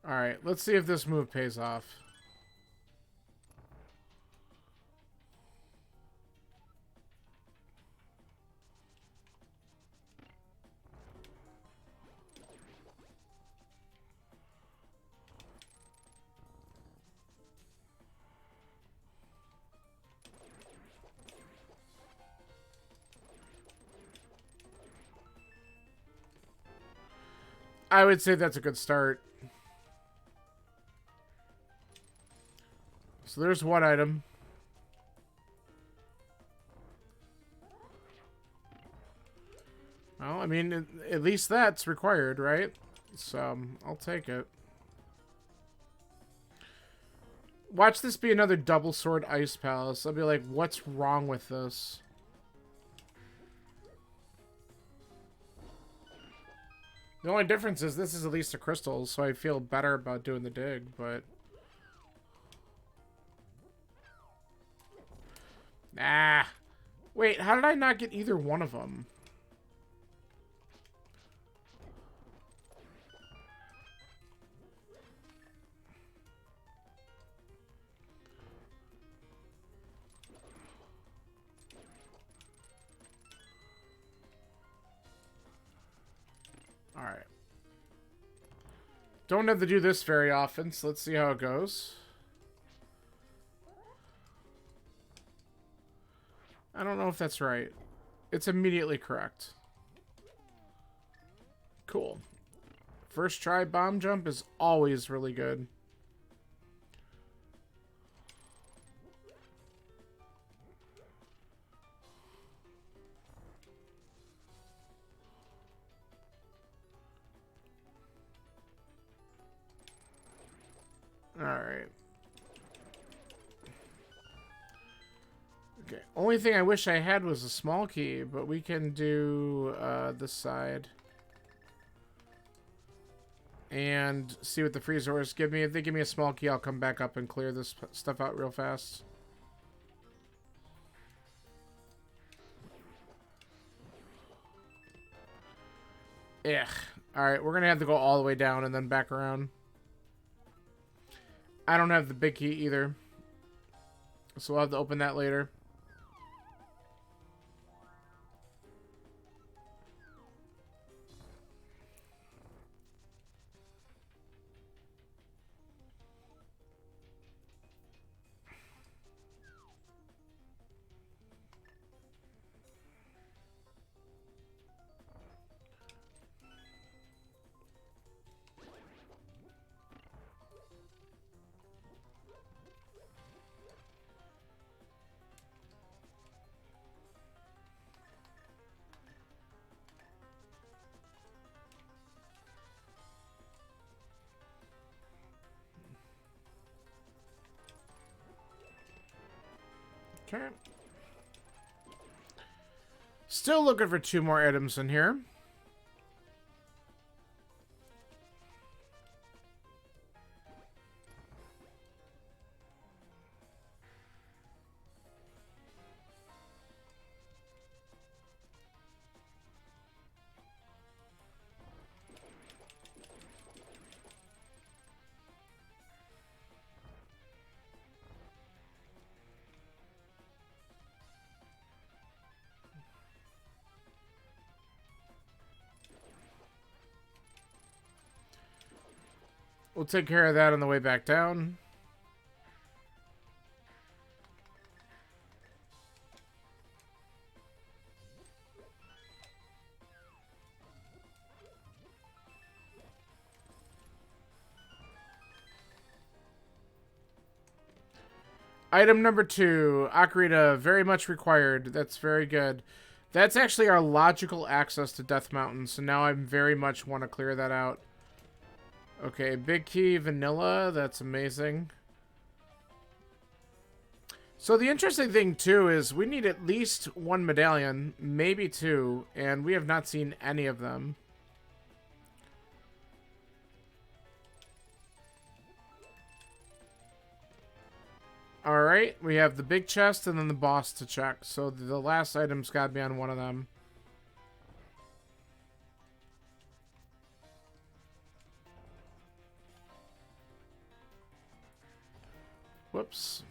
Alright, let's see if this move pays off. I would say that's a good start. So there's one item. Well, I mean, at least that's required, right? So, I'll take it. Watch this be another double sword Ice Palace. I'll be like, what's wrong with this? The only difference is this is at least a crystal, so I feel better about doing the dig, but... Ah! Wait, how did I not get either one of them? Alright. Don't have to do this very often, so let's see how it goes. I don't know if that's right. It's immediately correct. Cool. First try bomb jump is always really good. Alright. Okay. Only thing I wish I had was a small key, but we can do this side. And see what the freezers give me. If they give me a small key, I'll come back up and clear this stuff out real fast. Ugh. Alright, we're gonna have to go all the way down and then back around. I don't have the big key either. So we'll have to open that later. Okay. Still looking for 2 more items in here. We'll take care of that on the way back down. Item number 2. Ocarina, very much required. That's very good. That's actually our logical access to Death Mountain, so now I very much want to clear that out. Okay, big key, vanilla. That's amazing. So the interesting thing, too, is we need at least 1 medallion, maybe 2, and we have not seen any of them. Alright, we have the big chest and then the boss to check. So the last item's got to be on one of them. Whoops.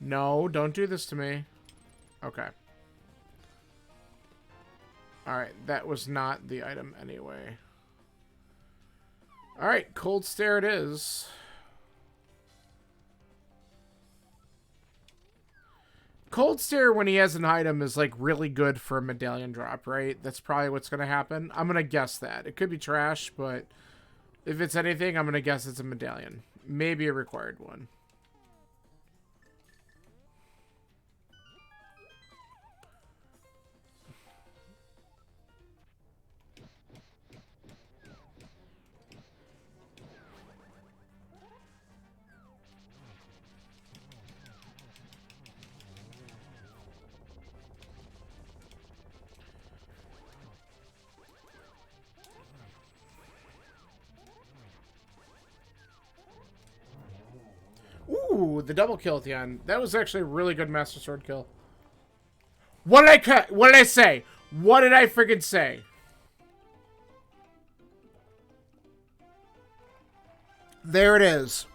No, don't do this to me. Okay. Alright, that was not the item anyway. Alright, cold stare it is. Cold stare when he has an item is like really good for a medallion drop, right? That's probably what's going to happen. I'm going to guess that. It could be trash, but if it's anything, I'm going to guess it's a medallion. Maybe a required one. Ooh, the double kill at the end. That was actually a really good Master Sword kill. What did I cut? What did I say? What did I freaking say? There it is.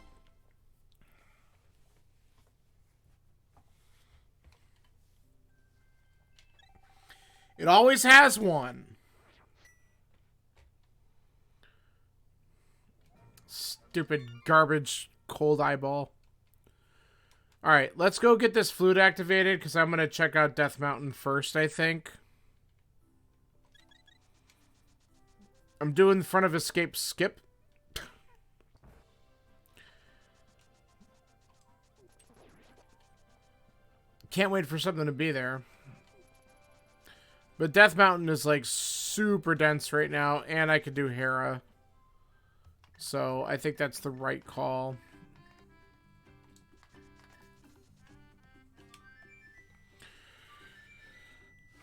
It always has one. Stupid garbage cold eyeball. Alright, let's go get this flute activated because I'm going to check out Death Mountain first, I think. I'm doing front of escape skip. Can't wait for something to be there. But Death Mountain is like super dense right now, and I could do Hera. So I think that's the right call.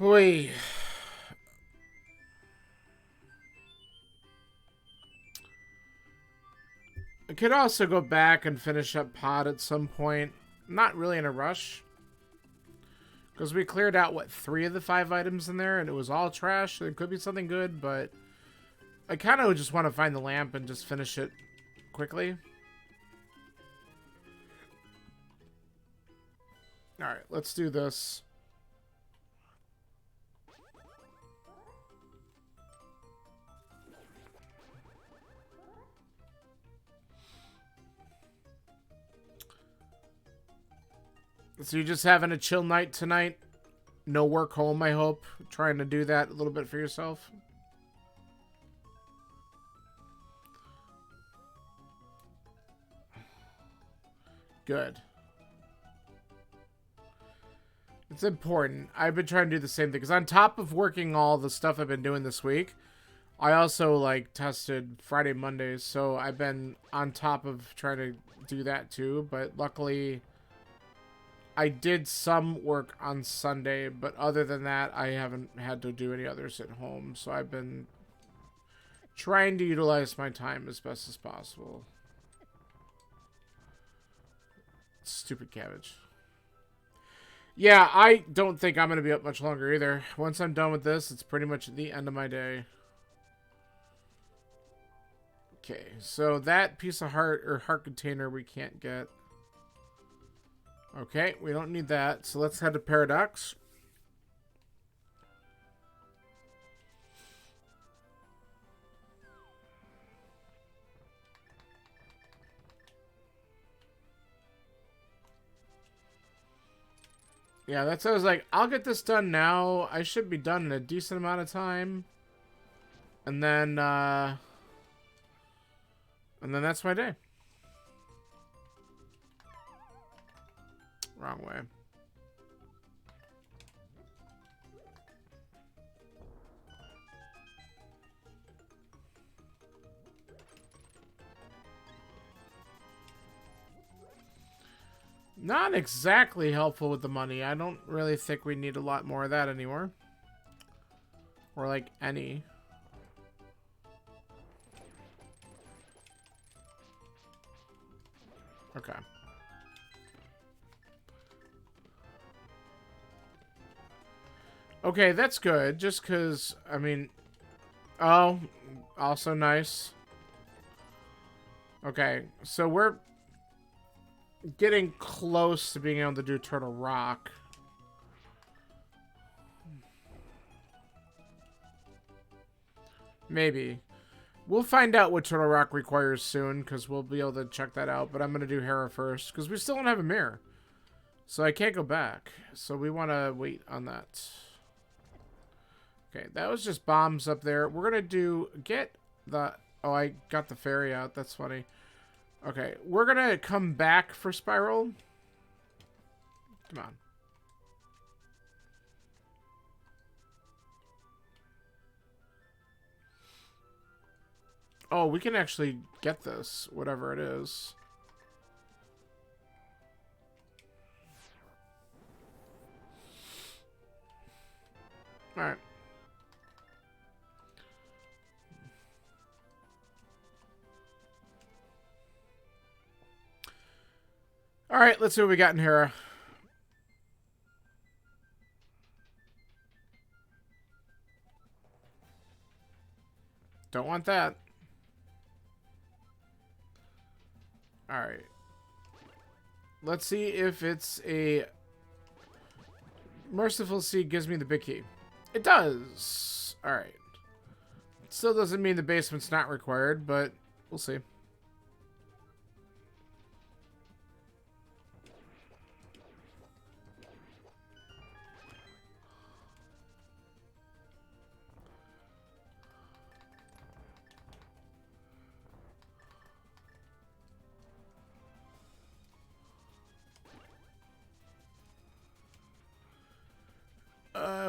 Oy. I could also go back and finish up Pod at some point. Not really in a rush. Because we cleared out, what, 3 of the 5 items in there, and it was all trash. There could be something good, but I kind of just want to find the lamp and just finish it quickly. Alright, let's do this. So you're just having a chill night tonight? No work home, I hope. Trying to do that a little bit for yourself. Good. It's important. I've been trying to do the same thing. Because on top of working all the stuff I've been doing this week, I also, like, tested Friday, Mondays. So I've been on top of trying to do that too. But luckily, I did some work on Sunday. But other than that, I haven't had to do any others at home. So I've been trying to utilize my time as best as possible. Stupid cabbage. Yeah, I don't think I'm going to be up much longer either. Once I'm done with this, it's pretty much the end of my day. Okay, so that piece of heart or heart container we can't get. Okay, we don't need that. So let's head to Paradox. Yeah, that's what I was like, I'll get this done now. I should be done in a decent amount of time. And then that's my day. Wrong way. Not exactly helpful with the money. I don't really think we need a lot more of that anymore. Or like any. Okay. Okay, that's good. Just because, I mean... Oh, also nice. Okay, so we're getting close to being able to do Turtle Rock. Maybe. We'll find out what Turtle Rock requires soon, because we'll be able to check that out. But I'm going to do Hera first, because we still don't have a mirror. So I can't go back. So we want to wait on that. Okay, that was just bombs up there. We're going to get the... Oh, I got the fairy out. That's funny. Okay, we're going to come back for Spiral. Come on. Oh, we can actually get this, whatever it is. Alright. Alright, let's see what we got in here. Don't want that. Alright. Let's see if it's a... Merciful Seed gives me the big key. It does. Alright. Still doesn't mean the basement's not required, but we'll see.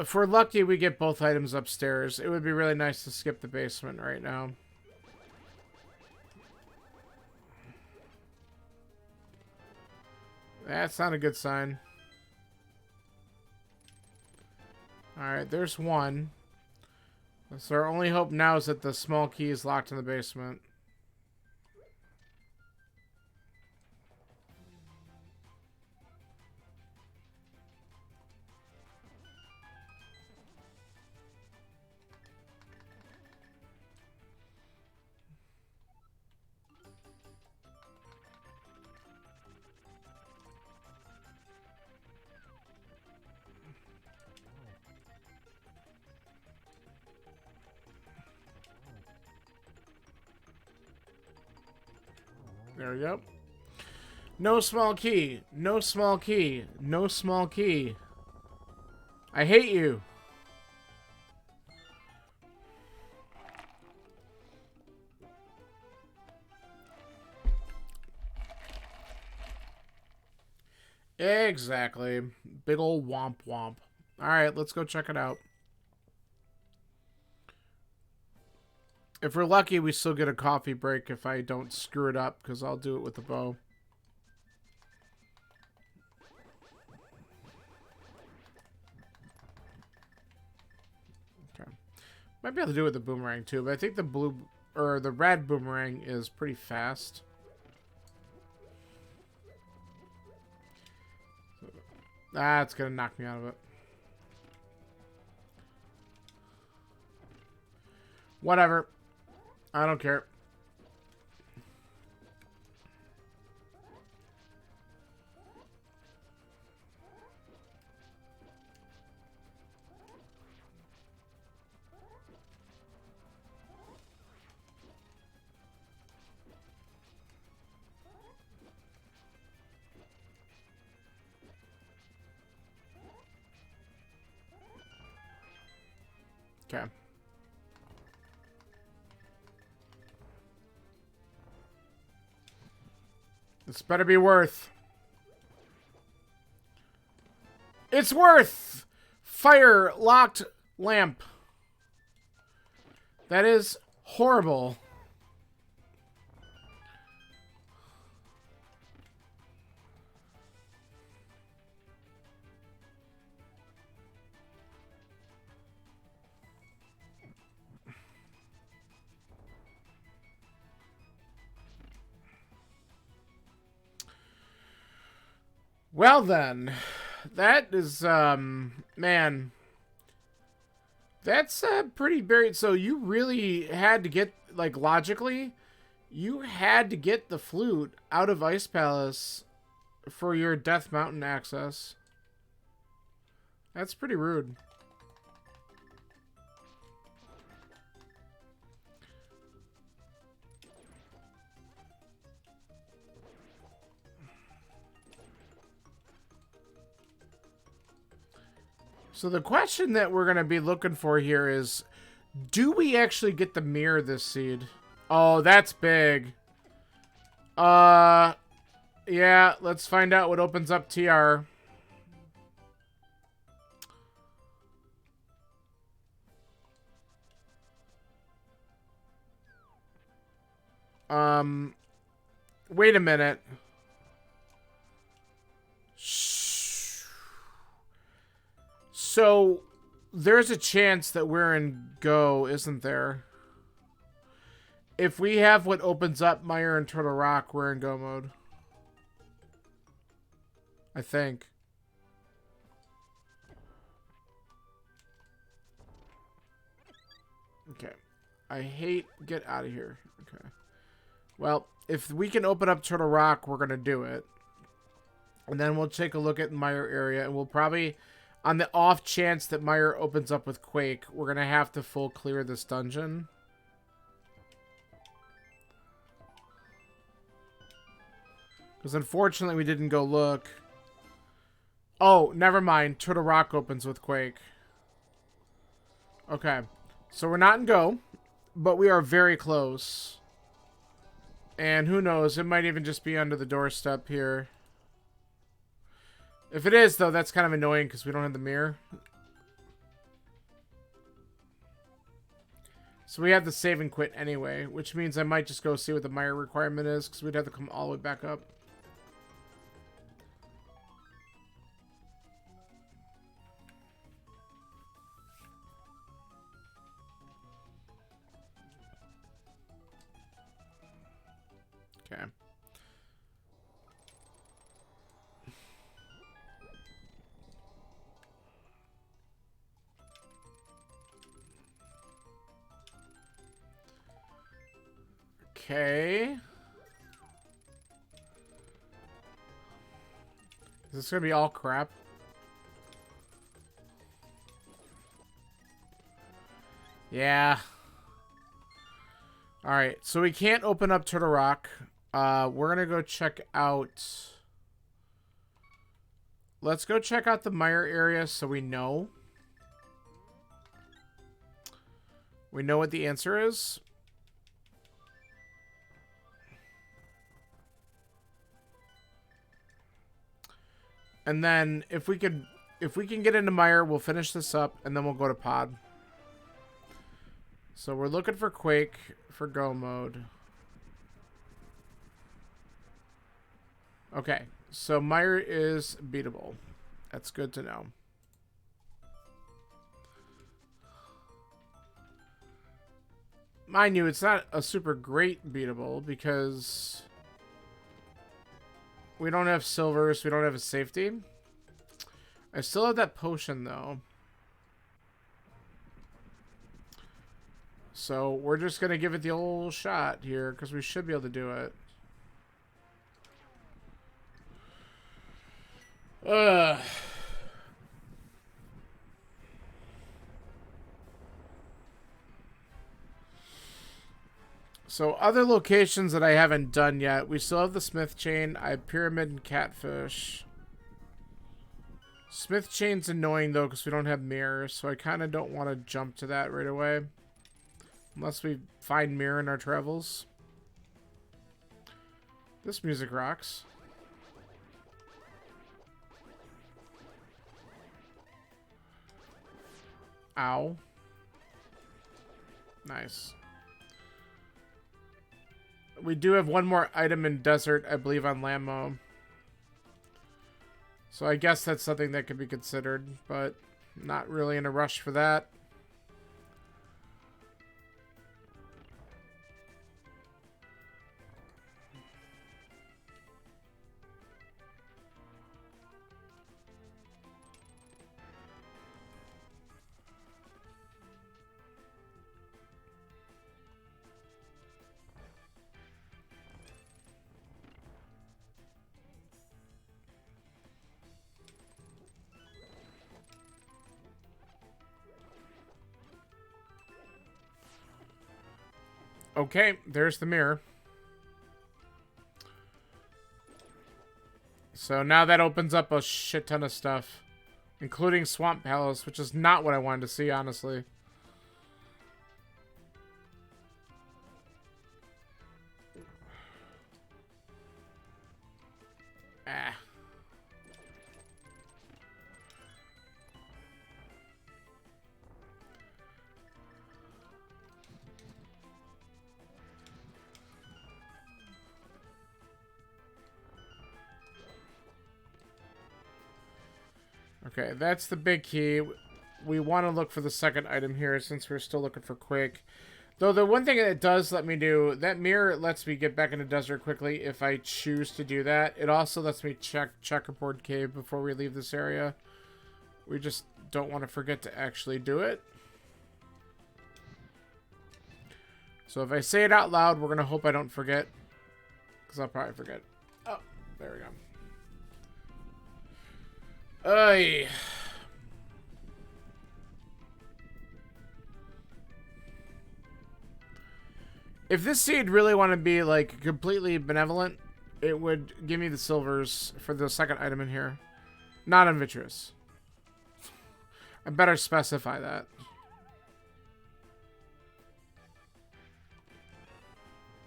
If we're lucky, we get both items upstairs. It would be really nice to skip the basement right now. That's not a good sign. Alright, there's one. So our only hope now is that the small key is locked in the basement. There we go. No small key. No small key. No small key. I hate you. Exactly. Big ol' womp womp. Alright, let's go check it out. If we're lucky, we still get a coffee break if I don't screw it up, because I'll do it with the bow. Okay. Might be able to do it with the boomerang too, but I think the blue or the red boomerang is pretty fast. That's gonna knock me out of it. Whatever. I don't care. Okay. This better be worth. It's worth! Fire locked lamp. That is horrible. Well then, that is, man, that's pretty buried. So you really had to get, like, logically, you had to get the flute out of Ice Palace for your Death Mountain access. That's pretty rude. So the question that we're going to be looking for here is, do we actually get the mirror this seed? Oh, that's big. Yeah, let's find out what opens up TR. Wait a minute. So, there's a chance that we're in Go, isn't there? If we have what opens up Mire and Turtle Rock, we're in Go mode. I think. Okay. I hate... Get out of here. Okay. Well, if we can open up Turtle Rock, we're going to do it. And then we'll take a look at Mire area. And we'll probably... On the off chance that Mire opens up with Quake, we're going to have to full clear this dungeon. Because unfortunately we didn't go look. Oh, never mind. Turtle Rock opens with Quake. Okay. So we're not in Go, but we are very close. And who knows, it might even just be under the doorstep here. If it is, though, that's kind of annoying because we don't have the mirror. So we have to save and quit anyway, which means I might just go see what the Mire requirement is because we'd have to come all the way back up. Okay. Okay. Is this gonna be all crap? Yeah. Alright, so we can't open up Turtle Rock. We're gonna go check out... Let's go check out the Mire area so we know. We know what the answer is. And then if we can get into Mire, we'll finish this up and then we'll go to Pod. So we're looking for Quake for Go mode. Okay, so Mire is beatable. That's good to know. Mind you, it's not a super great beatable because we don't have silver, so we don't have a safety. I still have that potion, though. So we're just going to give it the old shot here because we should be able to do it. So other locations that I haven't done yet. We still have the Smith Chain. I have Pyramid and Catfish. Smith Chain's annoying though because we don't have mirrors. So I kind of don't want to jump to that right away. Unless we find mirror in our travels. This music rocks. Ow. Nice. We do have one more item in Desert, I believe, on Lammo. So I guess that's something that could be considered, but not really in a rush for that. Okay, there's the mirror. So now that opens up a shit ton of stuff. Including Swamp Palace, which is not what I wanted to see, honestly. Ah. Okay, that's the big key. We want to look for the second item here since we're still looking for Quake. Though the one thing that it does let me do, that mirror lets me get back into desert quickly if I choose to do that. It also lets me check checkerboard cave before we leave this area. We just don't want to forget to actually do it. So if I say it out loud, we're going to hope I don't forget. Because I'll probably forget. Oh, there we go. Oy. If this seed really want to be, like, completely benevolent, it would give me the silvers for the second item in here. Not on vitreous. I better specify that.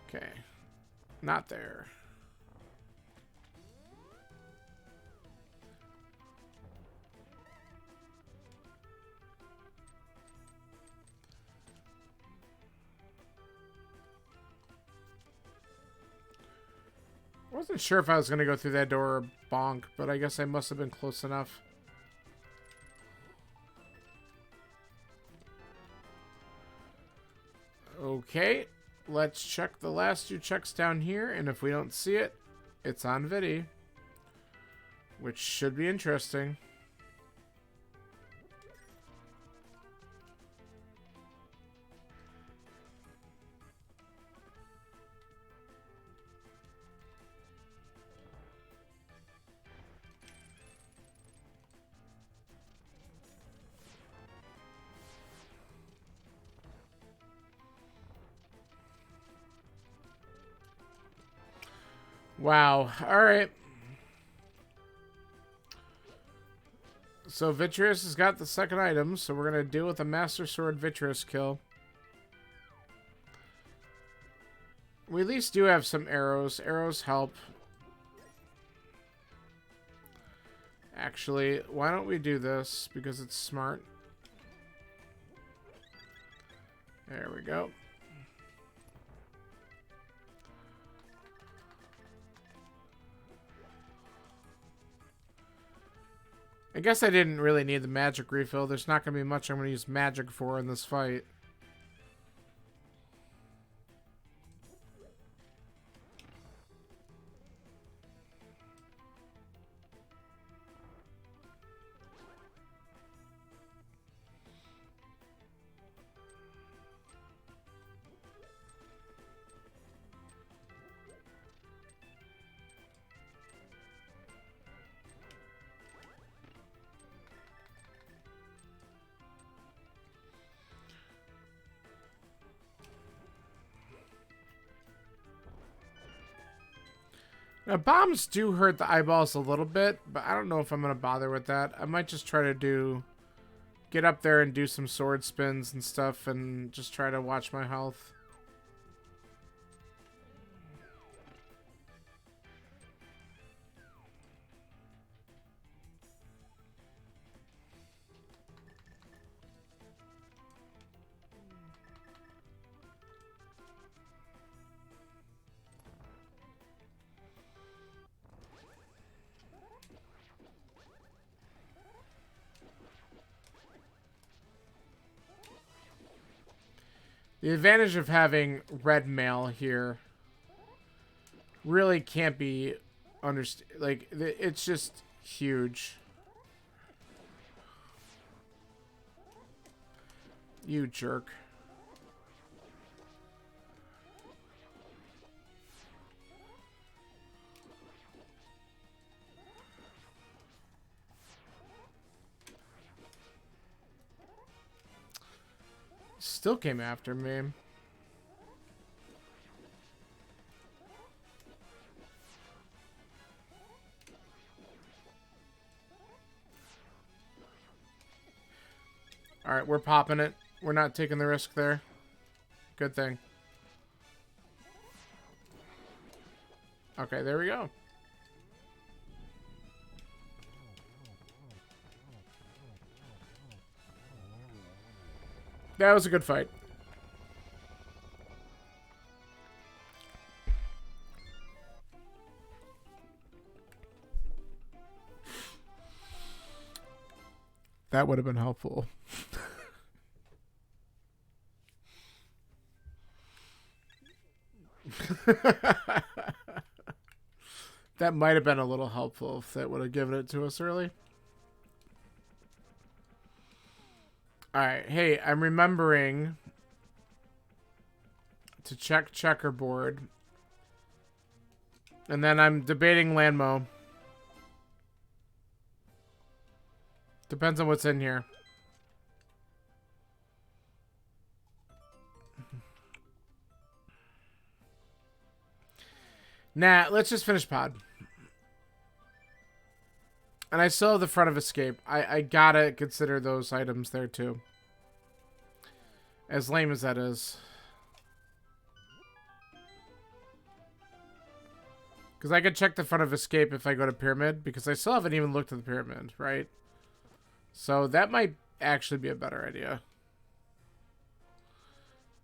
Okay. Not there. I wasn't sure if I was going to go through that door or bonk, but I guess I must have been close enough. Okay, let's check the last two checks down here, and if we don't see it, it's on Vidi, which should be interesting. Wow. All right. So Vitreous has got the second item, so we're going to deal with a Master Sword Vitreous kill. We at least do have some arrows. Arrows help. Actually, why don't we do this? Because it's smart. There we go. I guess I didn't really need the magic refill. There's not going to be much I'm going to use magic for in this fight. Now, bombs do hurt the eyeballs a little bit, but I don't know if I'm going to bother with that. I might just try to get up there and do some sword spins and stuff and just try to watch my health. The advantage of having red mail here really can't be understood. Like, it's just huge. You jerk. Still came after me. Alright, we're popping it. We're not taking the risk there. Good thing. Okay, there we go. That was a good fight. That would have been helpful. That might have been a little helpful if that would have given it to us early. Alright, hey, I'm remembering to check checkerboard. And then I'm debating Landmo. Depends on what's in here. Nah, let's just finish pod. And I still have the front of escape. I gotta consider those items there too. As lame as that is. Because I could check the front of escape if I go to pyramid. Because I still haven't even looked at the pyramid, right? So that might actually be a better idea.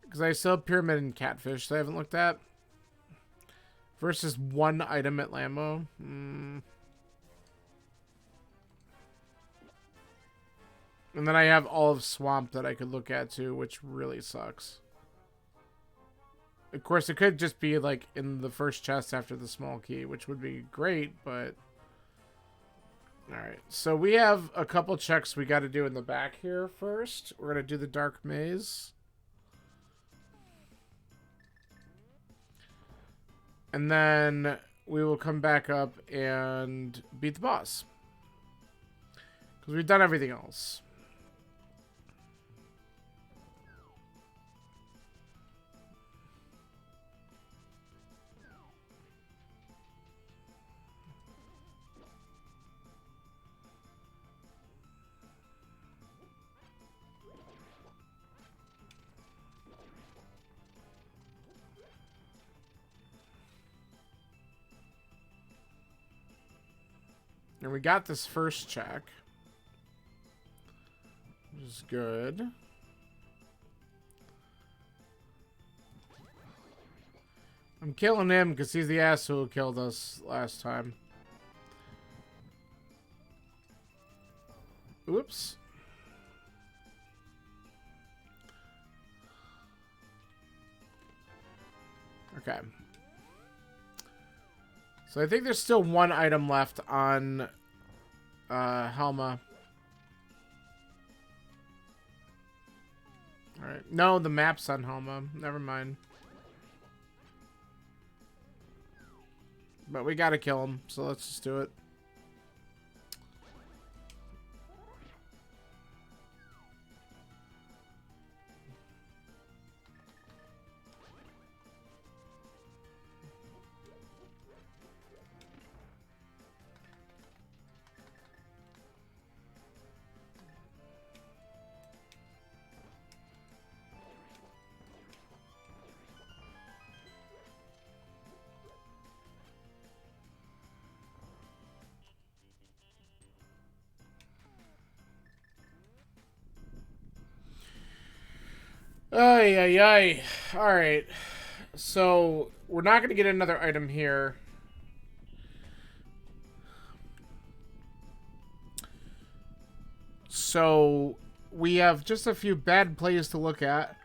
Because I still have pyramid and catfish that I haven't looked at. Versus one item at Lambo. And then I have all of Swamp that I could look at too, which really sucks. Of course, it could just be like in the first chest after the small key, which would be great, but... Alright, so we have a couple checks we got to do in the back here first. We're going to do the Dark Maze. And then we will come back up and beat the boss. Because we've done everything else. And we got this first check. Which is good. I'm killing him because he's the asshole who killed us last time. Oops. Okay. So I think there's still one item left on Helma. Alright. No, the map's on Helma. Never mind. But we gotta kill him, so let's just do it. Ay, ay, ay. Alright. So, we're not going to get another item here. So, we have just a few bad plays to look at.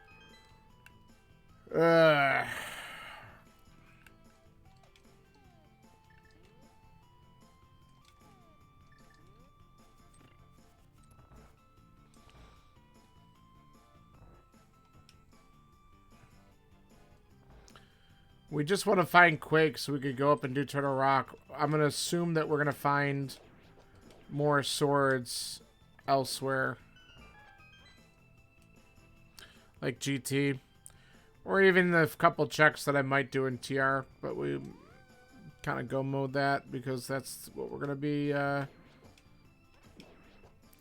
We just want to find Quake so we could go up and do Turtle Rock. I'm going to assume that we're going to find more swords elsewhere. Like GT. Or even the couple checks that I might do in TR. But we kind of go mode that because that's what we're going to be...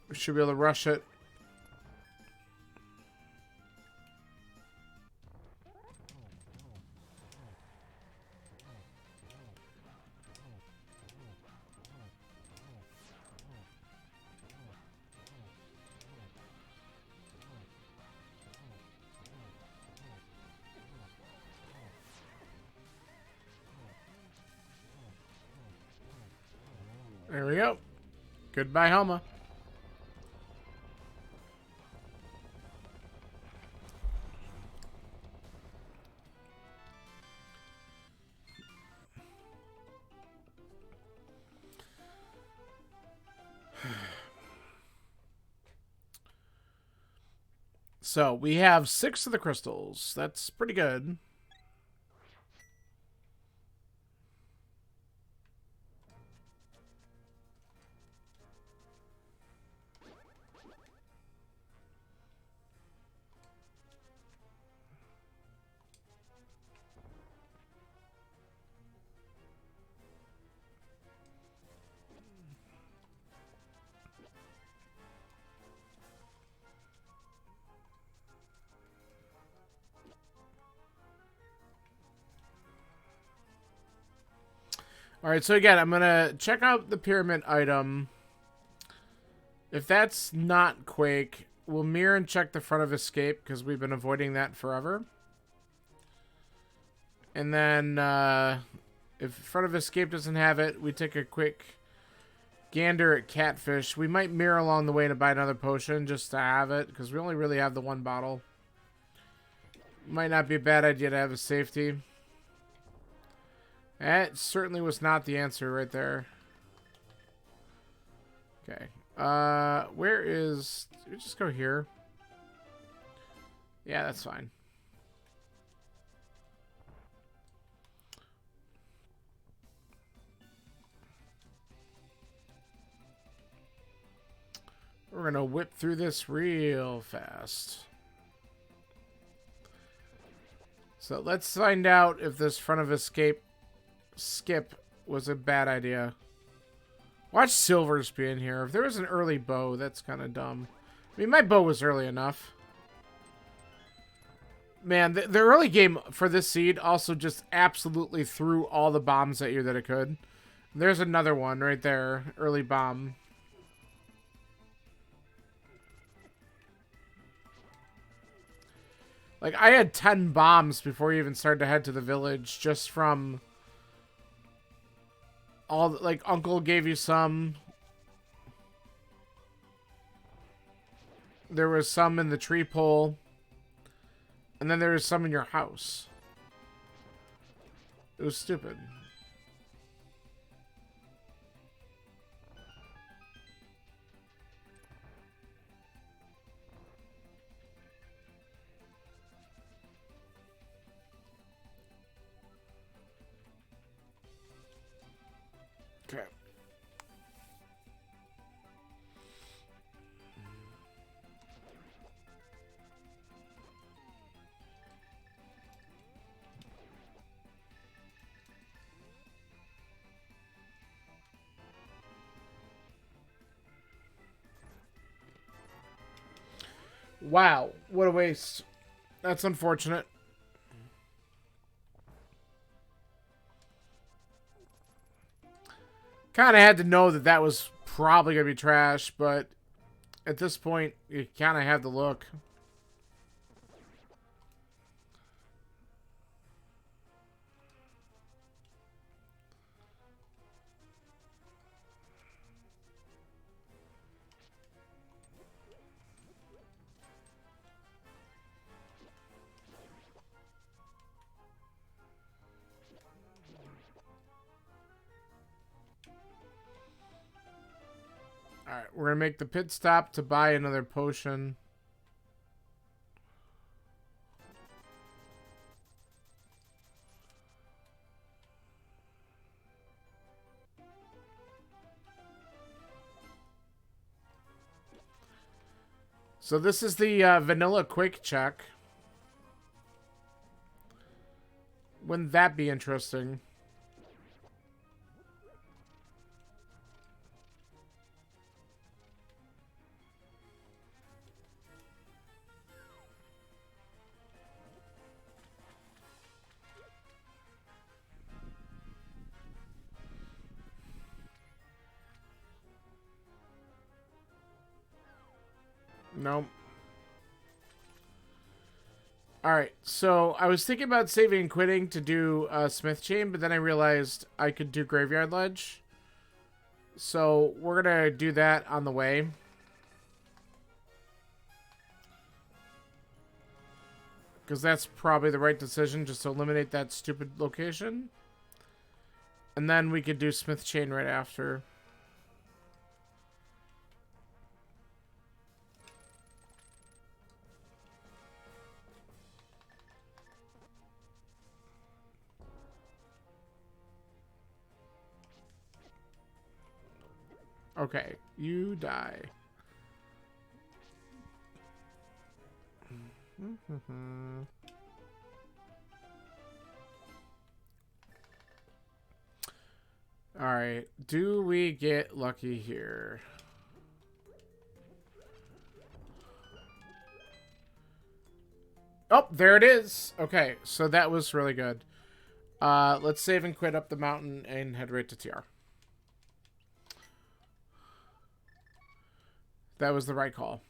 we should be able to rush it. There we go. Goodbye, Helma. So we have 6 of the crystals. That's pretty good. Alright, so again, I'm going to check out the pyramid item. If that's not Quake, we'll mirror and check the front of escape, because we've been avoiding that forever. And then, if front of escape doesn't have it, we take a quick gander at catfish. We might mirror along the way to buy another potion just to have it, because we only really have the 1 bottle. Might not be a bad idea to have a safety. That certainly was not the answer right there. Okay. Where is... Did we just go here? Yeah, that's fine. We're going to whip through this real fast. So let's find out if this front of escape skip was a bad idea. Watch Silver's be in here. If there was an early bow, that's kind of dumb. I mean, my bow was early enough. Man, the early game for this seed also just absolutely threw all the bombs at you that it could. There's another one right there. Early bomb. Like, I had 10 bombs before you even started to head to the village, just from all, like, Uncle gave you some. There was some in the tree pole. And then there was some in your house. It was stupid. Okay. Wow, what a waste. That's unfortunate. Kind of had to know that that was probably going to be trash, but at this point, you kind of have the look. Alright, we're going to make the pit stop to buy another potion. So this is the vanilla quick check. Wouldn't that be interesting? Nope. Alright, so I was thinking about saving and quitting to do Smith Chain, but then I realized I could do Graveyard Ledge. So we're going to do that on the way. Because that's probably the right decision, just to eliminate that stupid location. And then we could do Smith Chain right after. Okay, you die. Alright, do we get lucky here? Oh, there it is. Okay, so that was really good. Let's save and quit up the mountain and head right to TR. That was the right call.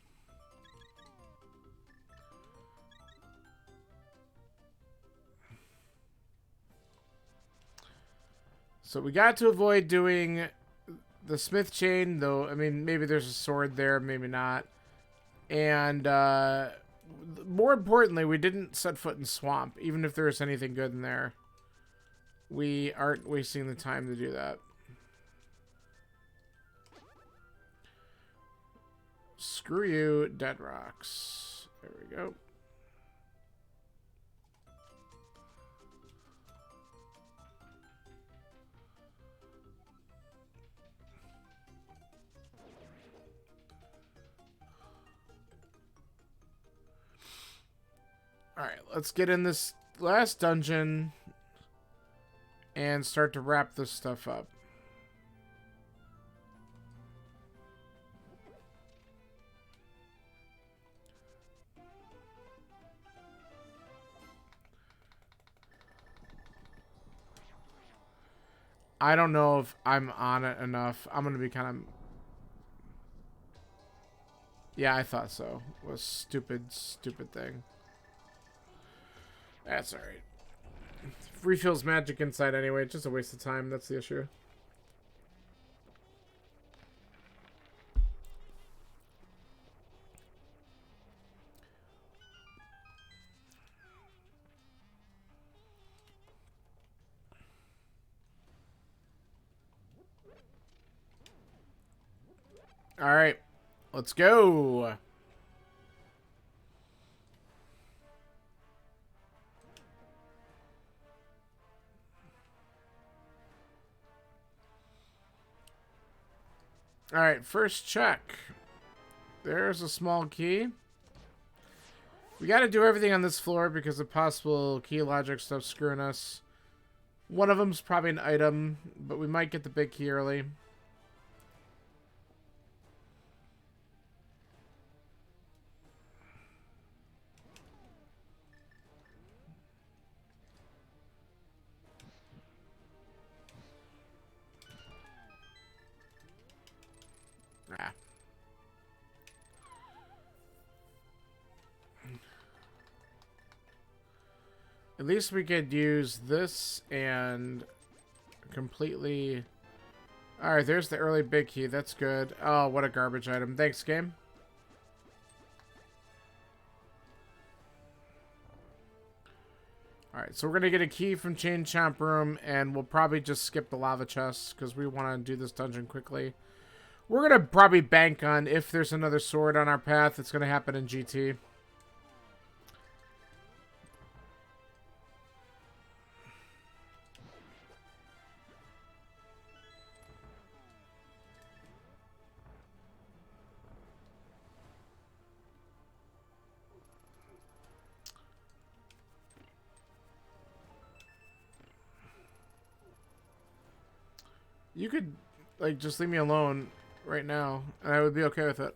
So we got to avoid doing the smith chain, though. I mean, maybe there's a sword there, maybe not. And more importantly, we didn't set foot in swamp, even if there's anything good in there. We aren't wasting the time to do that. Screw you, dead rocks. There we go. Alright, let's get in this last dungeon and start to wrap this stuff up. I don't know if I'm on it enough. I'm going to be kind of... Yeah, I thought so. It was stupid thing. That's alright. Refills magic inside anyway. It's just a waste of time. That's the issue. Alright. Let's go. Alright, first check. There's a small key. We gotta do everything on this floor because of possible key logic stuff screwing us. One of them's probably an item, but we might get the big key early. Ah. At least we could use this and completely... Alright, there's the early big key. That's good. Oh, what a garbage item. Thanks, game. Alright, so we're going to get a key from Chain Chomp Room, and we'll probably just skip the lava chests because we want to do this dungeon quickly. We're going to probably bank on if there's another sword on our path, it's going to happen in GT. You could, like, just leave me alone right now, and I would be okay with it.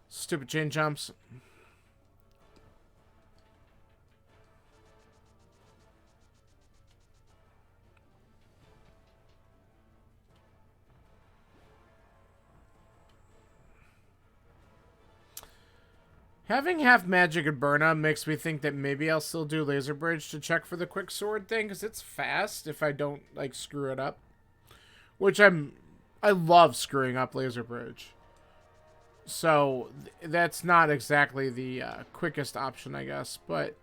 Stupid chain jumps. Having half magic and burn up makes me think that maybe I'll still do laser bridge to check for the quick sword thing, because it's fast if I don't, like, screw it up. Which I love screwing up laser bridge. So that's not exactly the quickest option, I guess, but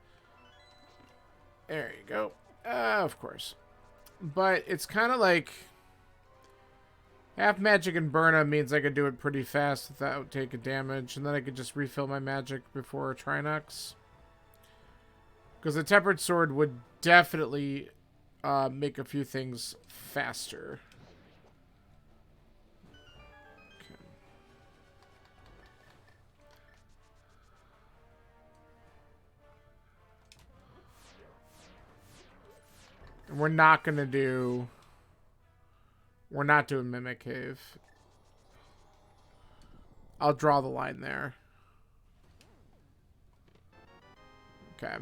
there you go. Of course. But it's kind of like half magic and burn means I could do it pretty fast without taking damage, and then I could just refill my magic before Trinox. Because the tempered sword would definitely make a few things faster. And we're not going to do... We're not doing Mimic Cave. I'll draw the line there. Okay.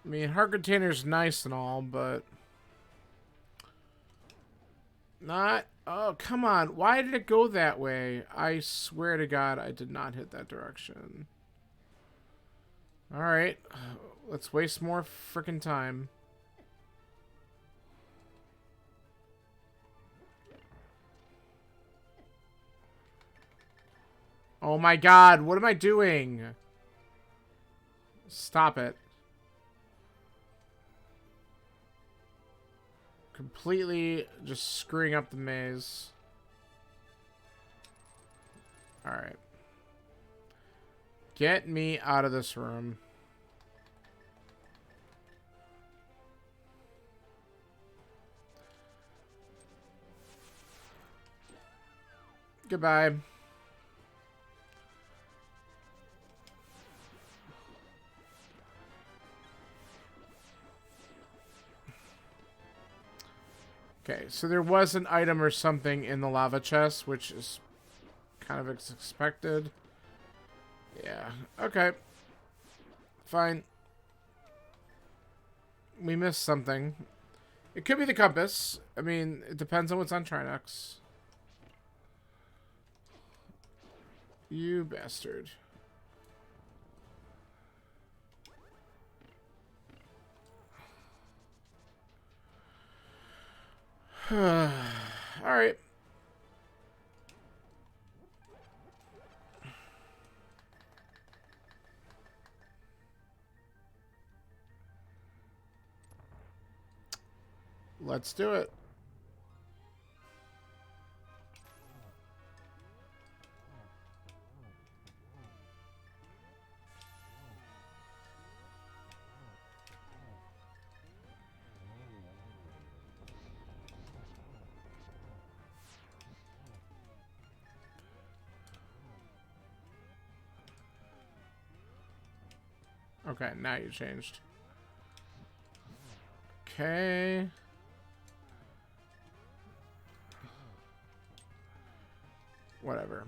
I mean, Heart Container's nice and all, but... Not... Oh, come on. Why did it go that way? I swear to God, I did not hit that direction. Alright. Let's waste more frickin' time. Oh my God, what am I doing? Stop it. Completely just screwing up the maze. Alright. Get me out of this room. Goodbye. Okay, so there was an item or something in the lava chest, which is kind of expected. Yeah, okay. Fine. We missed something. It could be the compass. I mean, it depends on what's on Trinox. You bastard. Alright. Let's do it. Okay, now you changed. Okay. Whatever.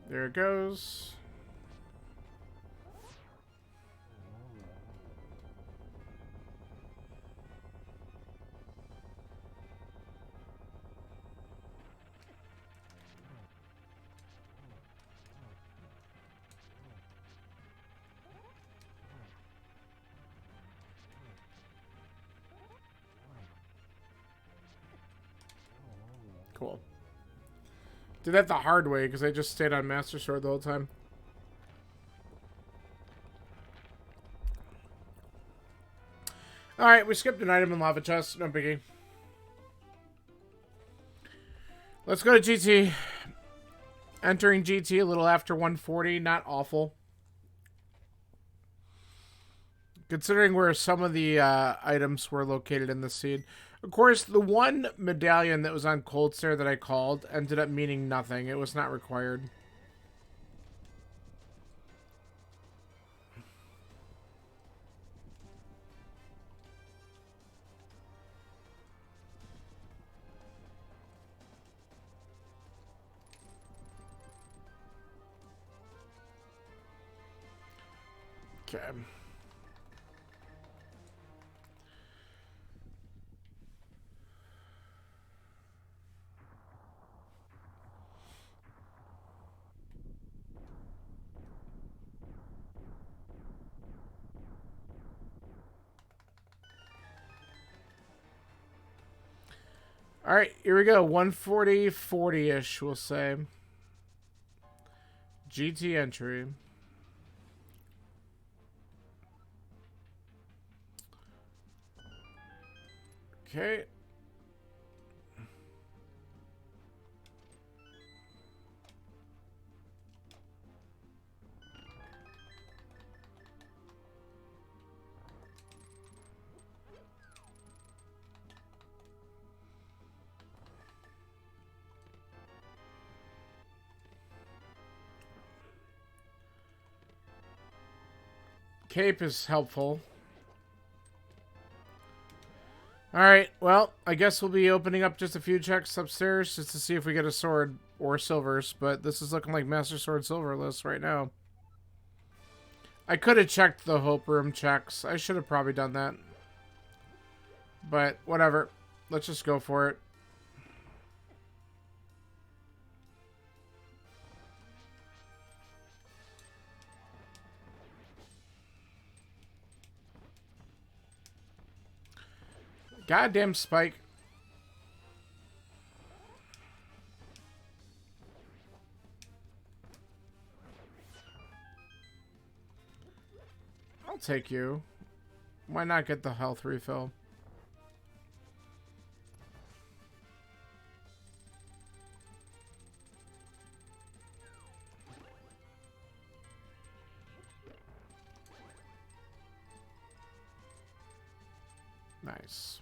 There it goes. Cool. Did that the hard way because I just stayed on Master Sword the whole time. Alright, we skipped an item in Lava Chest. No biggie. Let's go to GT. Entering GT a little after 140. Not awful. Considering where some of the items were located in the seed. Of course, the one medallion that was on Cold Stare that I called ended up meaning nothing. It was not required. Okay. Alright, here we go. 140, 40-ish, we'll say. GT entry. Okay. Cape is helpful. Alright, well, I guess we'll be opening up just a few checks upstairs just to see if we get a sword or silvers, but this is looking like Master Sword Silver list right now. I could have checked the Hope Room checks. I should have probably done that. But, whatever. Let's just go for it. Goddamn Spike. I'll take you. Why not get the health refill? Nice.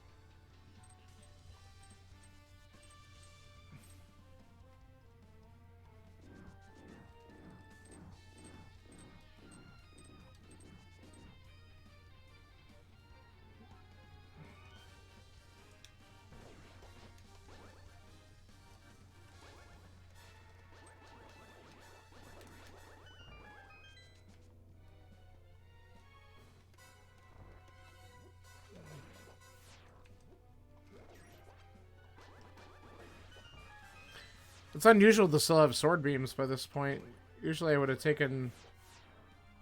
It's unusual to still have sword beams by this point. Usually I would have taken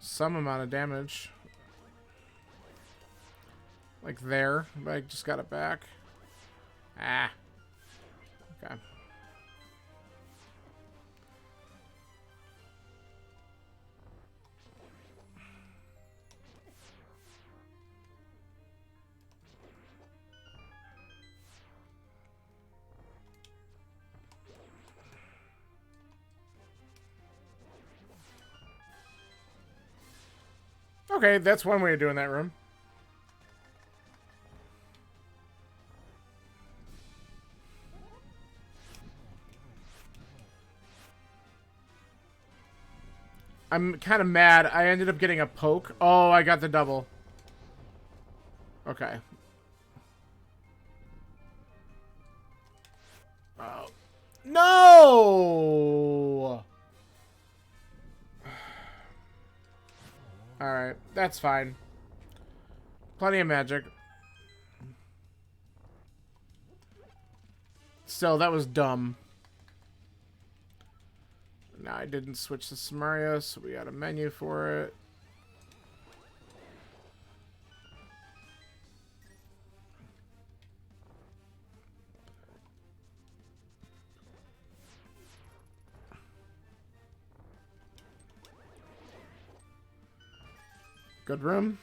some amount of damage. Like there, but I just got it back. Ah. Okay. Okay, that's one way of doing that room. I'm kind of mad. I ended up getting a poke. Oh, I got the double. Okay. Oh. No! Alright, that's fine. Plenty of magic. Still, that was dumb. Now I didn't switch to Samaria, so we got a menu for it. Good room.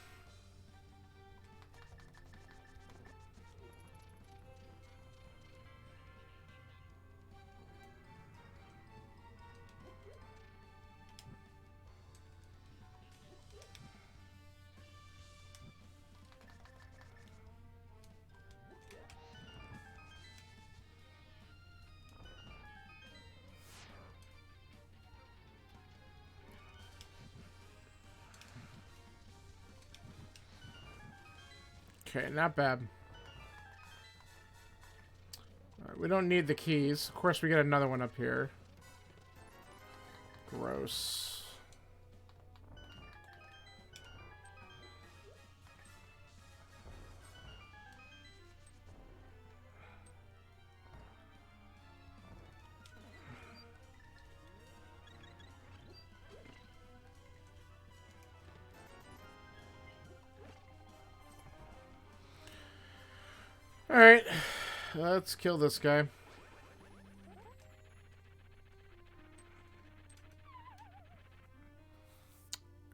Okay, not bad. Alright, we don't need the keys. Of course, we get another one up here. Gross. Alright, let's kill this guy.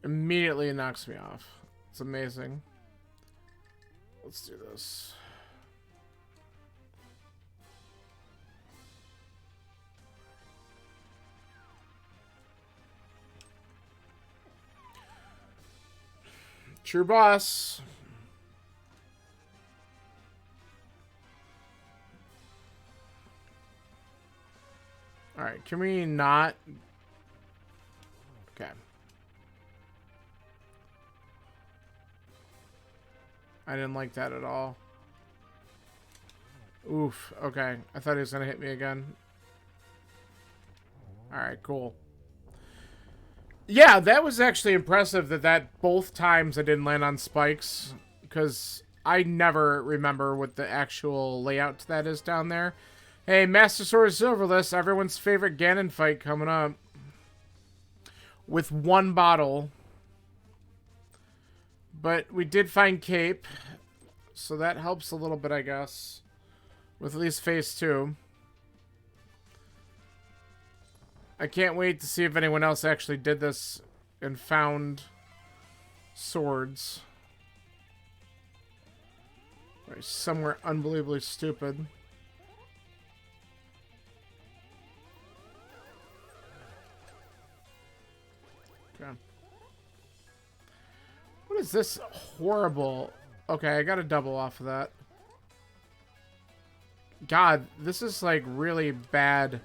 Immediately it knocks me off. It's amazing. Let's do this. True boss. Alright, can we not? Okay. I didn't like that at all. Oof, okay. I thought he was gonna hit me again. Alright, cool. Yeah, that was actually impressive that both times I didn't land on spikes. Because I never remember what the actual layout to that is down there. Hey, Master Sword Silverless, everyone's favorite Ganon fight coming up. With one bottle. But we did find Cape. So that helps a little bit, I guess. With at least phase 2. I can't wait to see if anyone else actually did this and found swords. Or somewhere unbelievably stupid. Okay. What is this horrible... Okay, I got a double off of that. God, this is like really bad.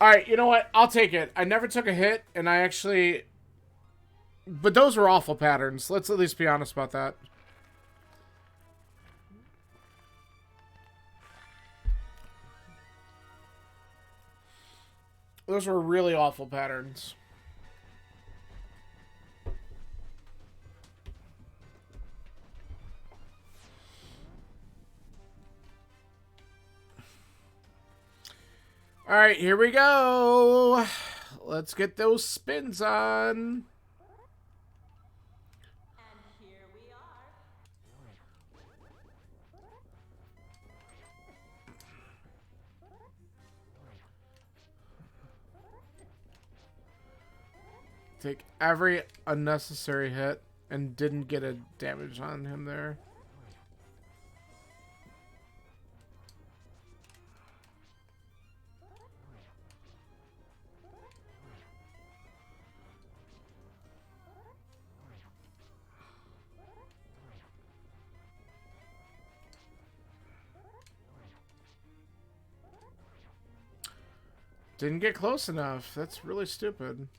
Alright, you know what? I'll take it. I never took a hit, and I actually... But those were awful patterns. Let's at least be honest about that. Those were really awful patterns. Alright, here we go. Let's get those spins on. And here we are. Take every unnecessary hit and didn't get a damage on him there. Didn't get close enough. That's really stupid.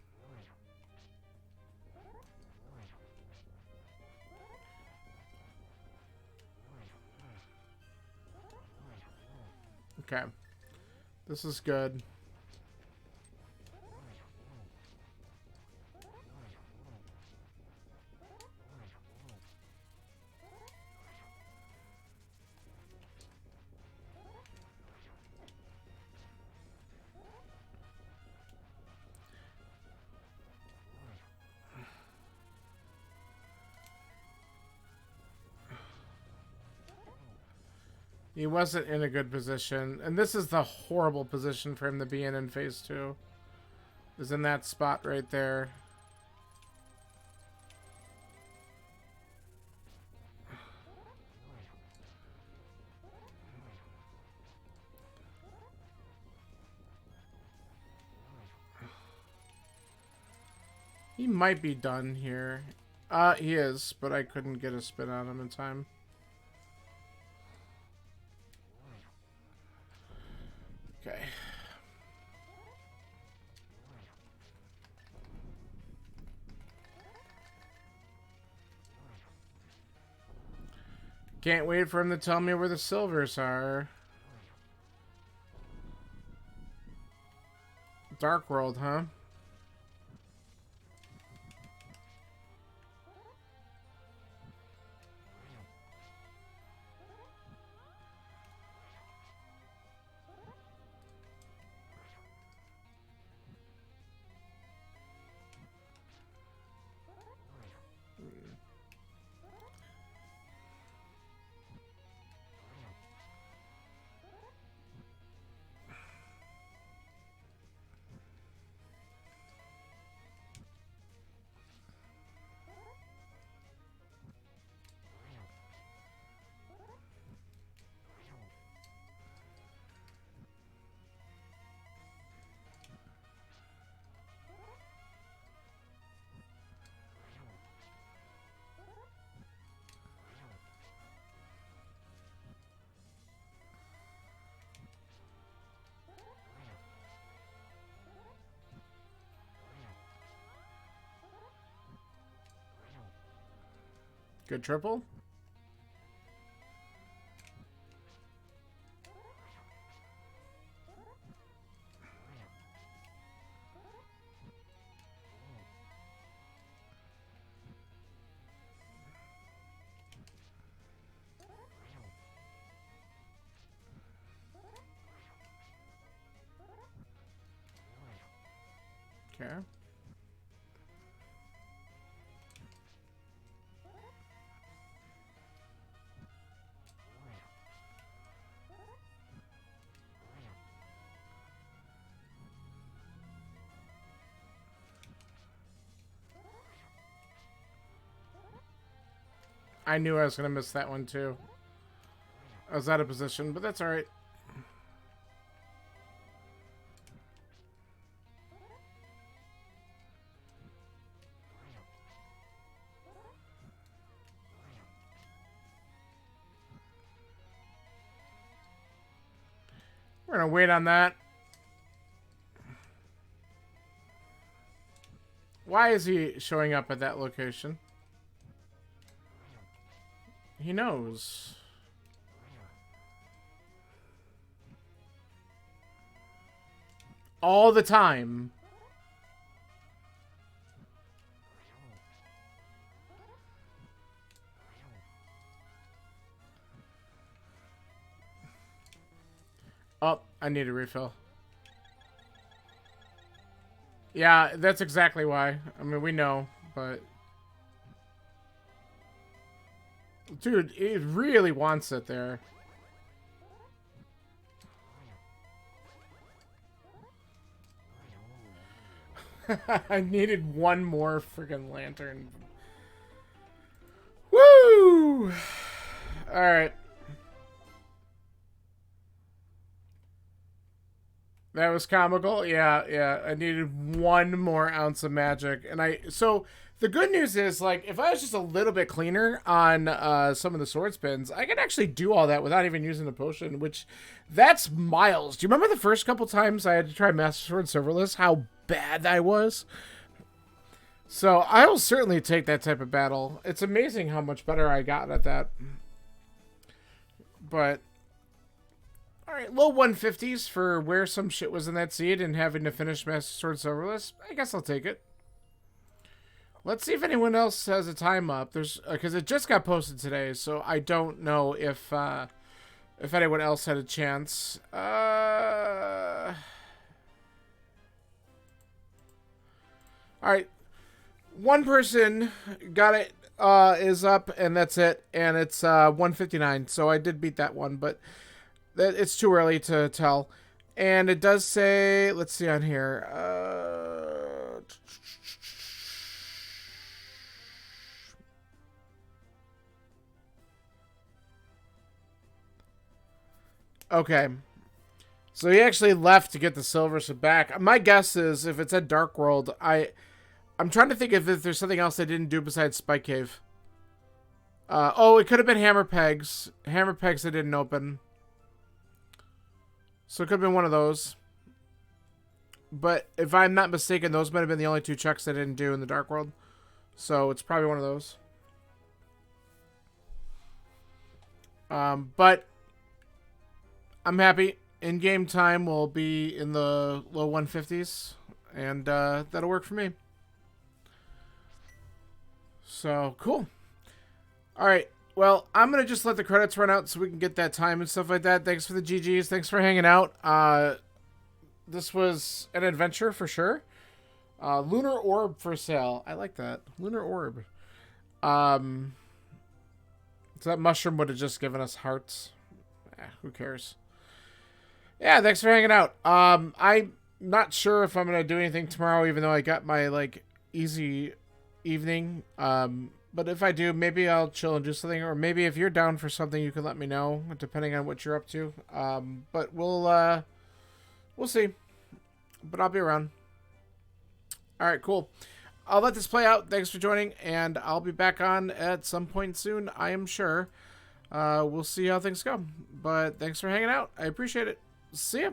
Okay. This is good. He wasn't in a good position. And this is the horrible position for him to be in phase 2. Is in that spot right there. He might be done here. He is, but I couldn't get a spin on him in time. Okay. Can't wait for him to tell me where the silvers are. Dark World, huh? Good triple. Okay. I knew I was going to miss that one too. I was out of position, but that's all right. We're going to wait on that. Why is he showing up at that location? He knows. All the time. Oh, I need a refill. Yeah, that's exactly why. I mean, we know, but... Dude, it really wants it there. I needed one more freaking lantern. Woo! Alright. That was comical. Yeah. I needed one more ounce of magic. And so the good news is, like, if I was just a little bit cleaner on some of the sword spins, I could actually do all that without even using the potion, which that's miles. Do you remember the first couple times I had to try Master Sword Serverless? How bad I was? So I will certainly take that type of battle. It's amazing how much better I got at that. But... Alright, low 150s for where some shit was in that seed and having to finish Master Sword Serverless. I guess I'll take it. Let's see if anyone else has a time up. There's because it just got posted today, so I don't know if anyone else had a chance. Alright. One person got it, is up, and that's it. And it's 159, so I did beat that one, but... It's too early to tell. And it does say, let's see on here. Okay. So he actually left to get the silver back. My guess is if it's a Dark World, I'm trying to think if there's something else I didn't do besides Spike Cave. Oh, it could have been Hammer Pegs. Hammer Pegs I didn't open. So it could have been one of those. But if I'm not mistaken, those might have been the only two checks I didn't do in the Dark World. So it's probably one of those. But I'm happy. In-game time will be in the low 150s. And that'll work for me. So, cool. Alright. Well, I'm going to just let the credits run out so we can get that time and stuff like that. Thanks for the GGs. Thanks for hanging out. This was an adventure for sure. Lunar Orb for sale. I like that. Lunar Orb. So that mushroom would have just given us hearts. Who cares? Yeah, thanks for hanging out. I'm not sure if I'm going to do anything tomorrow, even though I got my, like, easy evening. But if I do, maybe I'll chill and do something. Or maybe if you're down for something, you can let me know, depending on what you're up to. But we'll see. But I'll be around. Alright, cool. I'll let this play out. Thanks for joining, and I'll be back on at some point soon, I am sure. We'll see how things go. But thanks for hanging out. I appreciate it. See ya.